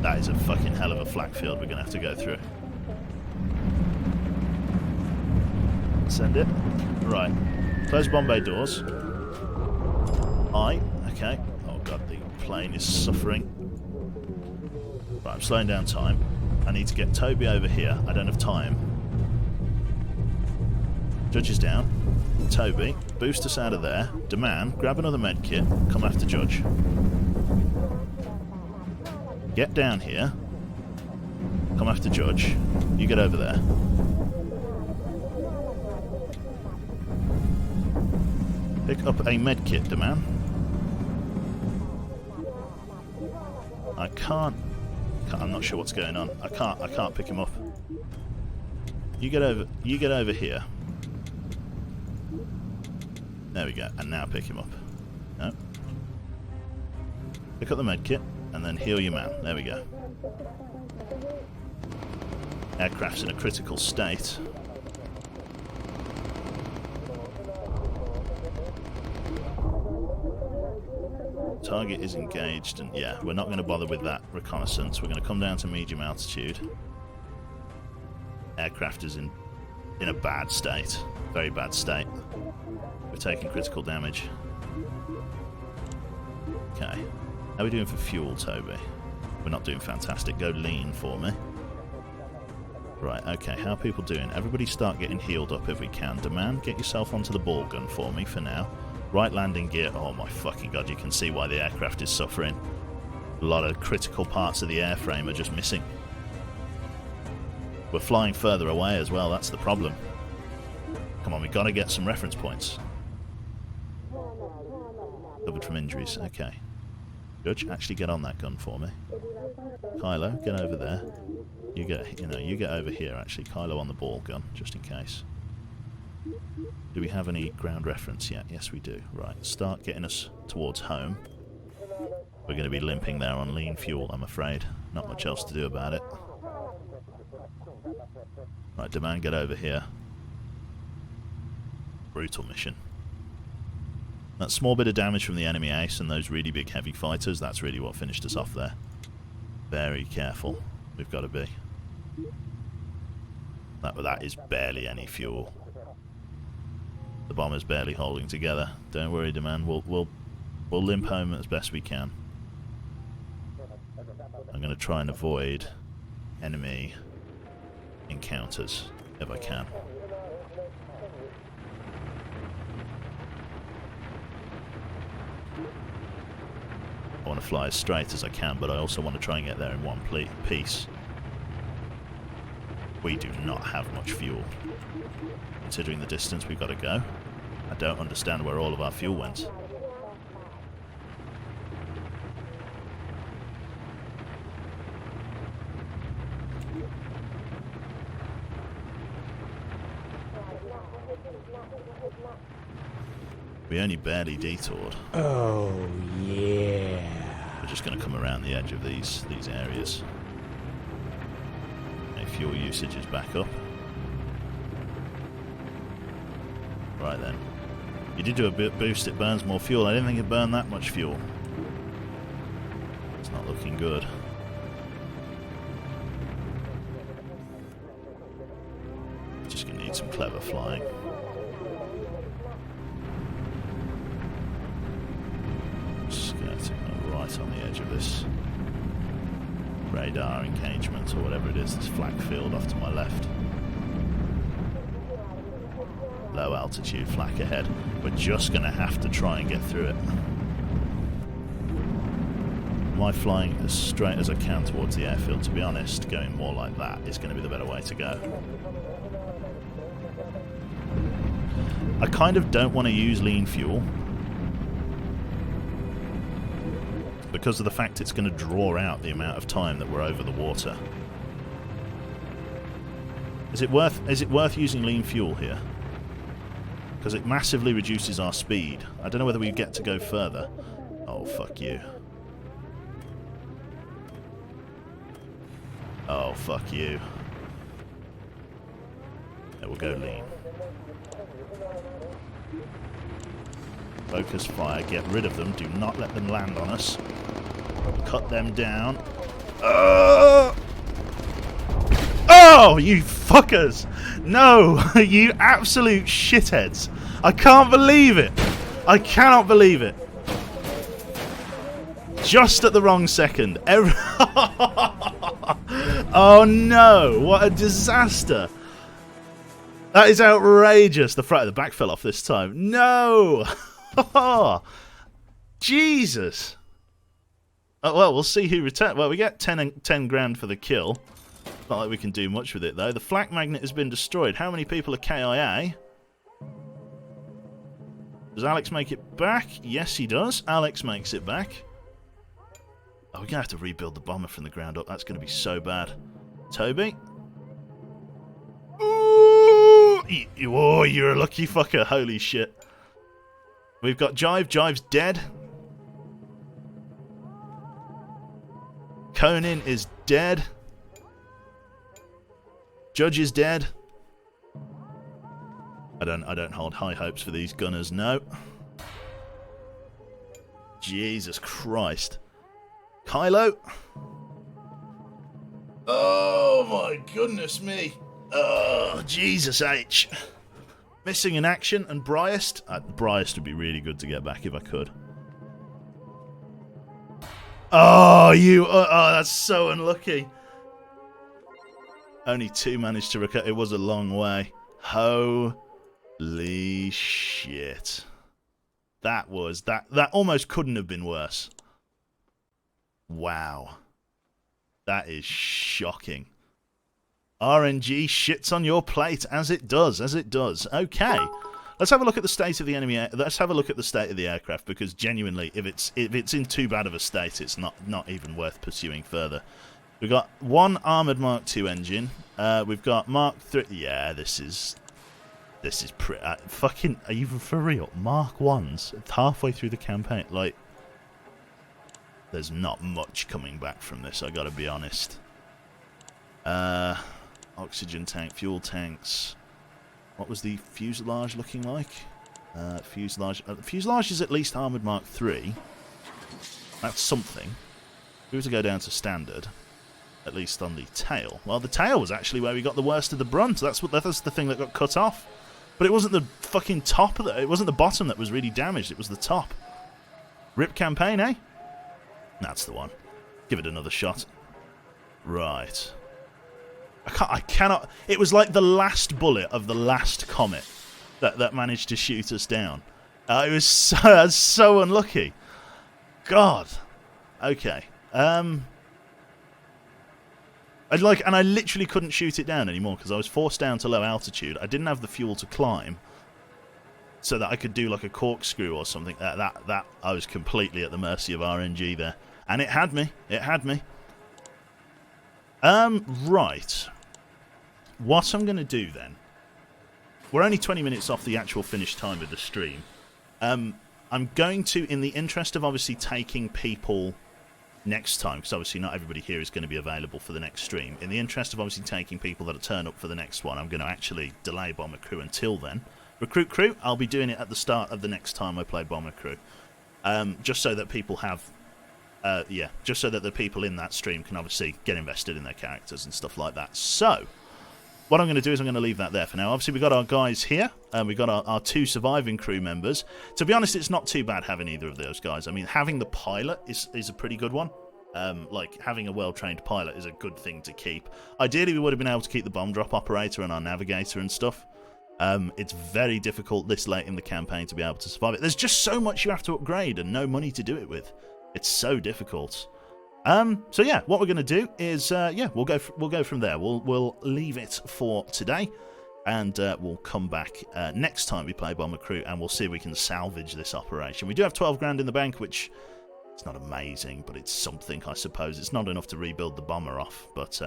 That is a fucking hell of a flak field we're going to have to go through. Send it. Right. Close bomb bay doors. Okay. Oh god, the plane is suffering. Right, I'm slowing down time. I need to get Toby over here. I don't have time. Judge is down. Toby, boost us out of there. Demand, grab another med kit. Come after Judge. Get down here. Come after Judge. You get over there. Pick up a med kit, Demand. I can't. I'm not sure what's going on. I can't pick him up. You get over here. There we go. And now pick him up. No. Pick up the med kit and then heal your man. There we go. Aircraft's in a critical state. Target is engaged, and yeah, we're not going to bother with that reconnaissance. We're going to come down to medium altitude. Aircraft is in a bad state. Very bad state. We're taking critical damage. Okay. How are we doing for fuel, Toby? We're not doing fantastic. Go lean for me. Right, okay. How are people doing? Everybody start getting healed up if we can. Demand, get yourself onto the ball gun for me for now. Right landing gear. Oh my fucking god, you can see why the aircraft is suffering. A lot of critical parts of the airframe are just missing. We're flying further away as well, that's the problem. Come on, we've got to get some reference points. Covered from injuries, okay. Judge, actually get on that gun for me. Kylo, get over there. You get over here actually. Kylo on the ball gun, just in case. Do we have any ground reference yet? Yes, we do. Right, start getting us towards home. We're going to be limping there on lean fuel, I'm afraid. Not much else to do about it. Right, Demand, get over here. Brutal mission. That small bit of damage from the enemy ace and those really big heavy fighters, that's really what finished us off there. Very careful. We've got to be. That is barely any fuel. The bomber's barely holding together. Don't worry, Demand. We'll limp home as best we can. I'm going to try and avoid enemy encounters if I can. I want to fly as straight as I can, but I also want to try and get there in one piece. We do not have much fuel. Considering the distance we've got to go, I don't understand where all of our fuel went. We only barely detoured. Oh, yeah. We're just going to come around the edge of these areas. Okay, fuel usage is back up. Right then. You did do a bit boost, it burns more fuel. I didn't think it burned that much fuel. It's not looking good. Just gonna need some clever flying. Skirting right on the edge of this radar engagement, or whatever it is, this flak field off to my left. Low altitude flak ahead. We're just going to have to try and get through it. Am I flying as straight as I can towards the airfield? To be honest, going more like that is going to be the better way to go. I kind of don't want to use lean fuel because of the fact it's going to draw out the amount of time that we're over the water. Is it worth using lean fuel here? Because it massively reduces our speed. I don't know whether we get to go further. Oh, fuck you. Oh, fuck you. Yeah, we'll go lean. Focus fire, get rid of them. Do not let them land on us. Cut them down. Oh, you fuckers! No, you absolute shitheads! I can't believe it! I cannot believe it! Just at the wrong second. Oh no! What a disaster! That is outrageous! The front of the back fell off this time. No! Jesus! Well, we'll see who returns. Well, we get 10 grand for the kill. Not like we can do much with it, though. The flak magnet has been destroyed. How many people are KIA? Does Alex make it back? Yes, he does. Alex makes it back. Oh, we're going to have to rebuild the bomber from the ground up. That's going to be so bad. Toby? Ooh! Oh, you're a lucky fucker. Holy shit. We've got Jive. Jive's dead. Conan is dead. Judge is dead. I don't hold high hopes for these gunners, no. Jesus Christ. Kylo? Oh my goodness me. Oh, Jesus H. Missing in action, and Bryest? Bryest would be really good to get back if I could. Oh, you... Oh, that's so unlucky. Only 2 managed to recover. It was a long way. Holy shit. That was... That almost couldn't have been worse. Wow. That is shocking. RNG shits on your plate, as it does, as it does. Okay. Let's have a look at the state of the enemy. Let's have a look at the state of the aircraft, because genuinely, if it's in too bad of a state, it's not even worth pursuing further. We've got one armored Mark II engine. We've got Mark III. Yeah, this is pretty fucking. Are you for real? Mark I's halfway through the campaign. Like, there's not much coming back from this. I got to be honest. Oxygen tank, fuel tanks. What was the fuselage looking like? Fuselage is at least armoured Mark III. That's something. If we were to go down to standard, at least on the tail. Well, the tail was actually where we got the worst of the brunt. That's the thing that got cut off. But it wasn't the fucking top. It wasn't the bottom that was really damaged. It was the top. Rip campaign, eh? That's the one. Give it another shot. Right. I cannot... It was like the last bullet of the last comet that managed to shoot us down. It was so unlucky. God. Okay. I literally couldn't shoot it down anymore because I was forced down to low altitude. I didn't have the fuel to climb so that I could do like a corkscrew or something. That I was completely at the mercy of RNG there. And it had me. It had me. Right. What I'm going to do then... We're only 20 minutes off the actual finished time of the stream. I'm going to, in the interest of obviously taking people next time, because obviously not everybody here is going to be available for the next stream. In the interest of obviously taking people that turn up for the next one, I'm going to actually delay Bomber Crew until then. Recruit Crew, I'll be doing it at the start of the next time I play Bomber Crew. Just so that people have... just so that the people in that stream can obviously get invested in their characters and stuff like that. So, what I'm going to do is I'm going to leave that there for now. Obviously, we've got our guys here, and we've got our 2 surviving crew members. To be honest, it's not too bad having either of those guys. I mean, having the pilot is a pretty good one. Like, having a well-trained pilot is a good thing to keep. Ideally, we would have been able to keep the bomb drop operator and our navigator and stuff. It's very difficult this late in the campaign to be able to survive it. There's just so much you have to upgrade and no money to do it with. It's so difficult. So yeah, what we're going to do is we'll go from there. We'll leave it for today, and we'll come back next time we play Bomber Crew, and we'll see if we can salvage this operation. We do have 12 grand in the bank, which it's not amazing, but it's something, I suppose. It's not enough to rebuild the bomber off, but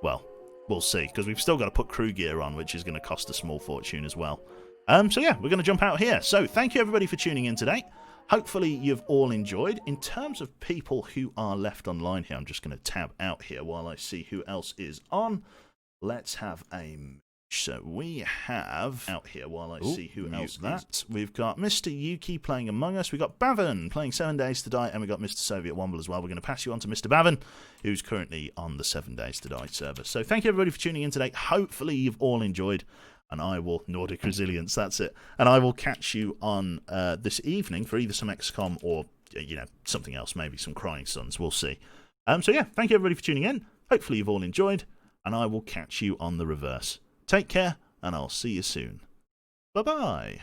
well, we'll see, because we've still got to put crew gear on, which is going to cost a small fortune as well. So yeah, we're going to jump out here. So thank you everybody for tuning in today. Hopefully you've all enjoyed. In terms of people who are left online here, I'm just going to tab out here while I see who else is on. Let's have a... So we have out here while I see who else that. We've got Mr. Yuki playing Among Us. We've got Bavin playing 7 Days to Die, and we've got Mr. Soviet Womble as well. We're going to pass you on to Mr. Bavin, who's currently on the 7 Days to Die server. So thank you everybody for tuning in today. Hopefully you've all enjoyed. And I will... Nordic Resilience, that's it. And I will catch you on this evening for either some XCOM or, you know, something else, maybe some Crying Sons. We'll see. So yeah, thank you everybody for tuning in. Hopefully you've all enjoyed. And I will catch you on the reverse. Take care, and I'll see you soon. Bye-bye.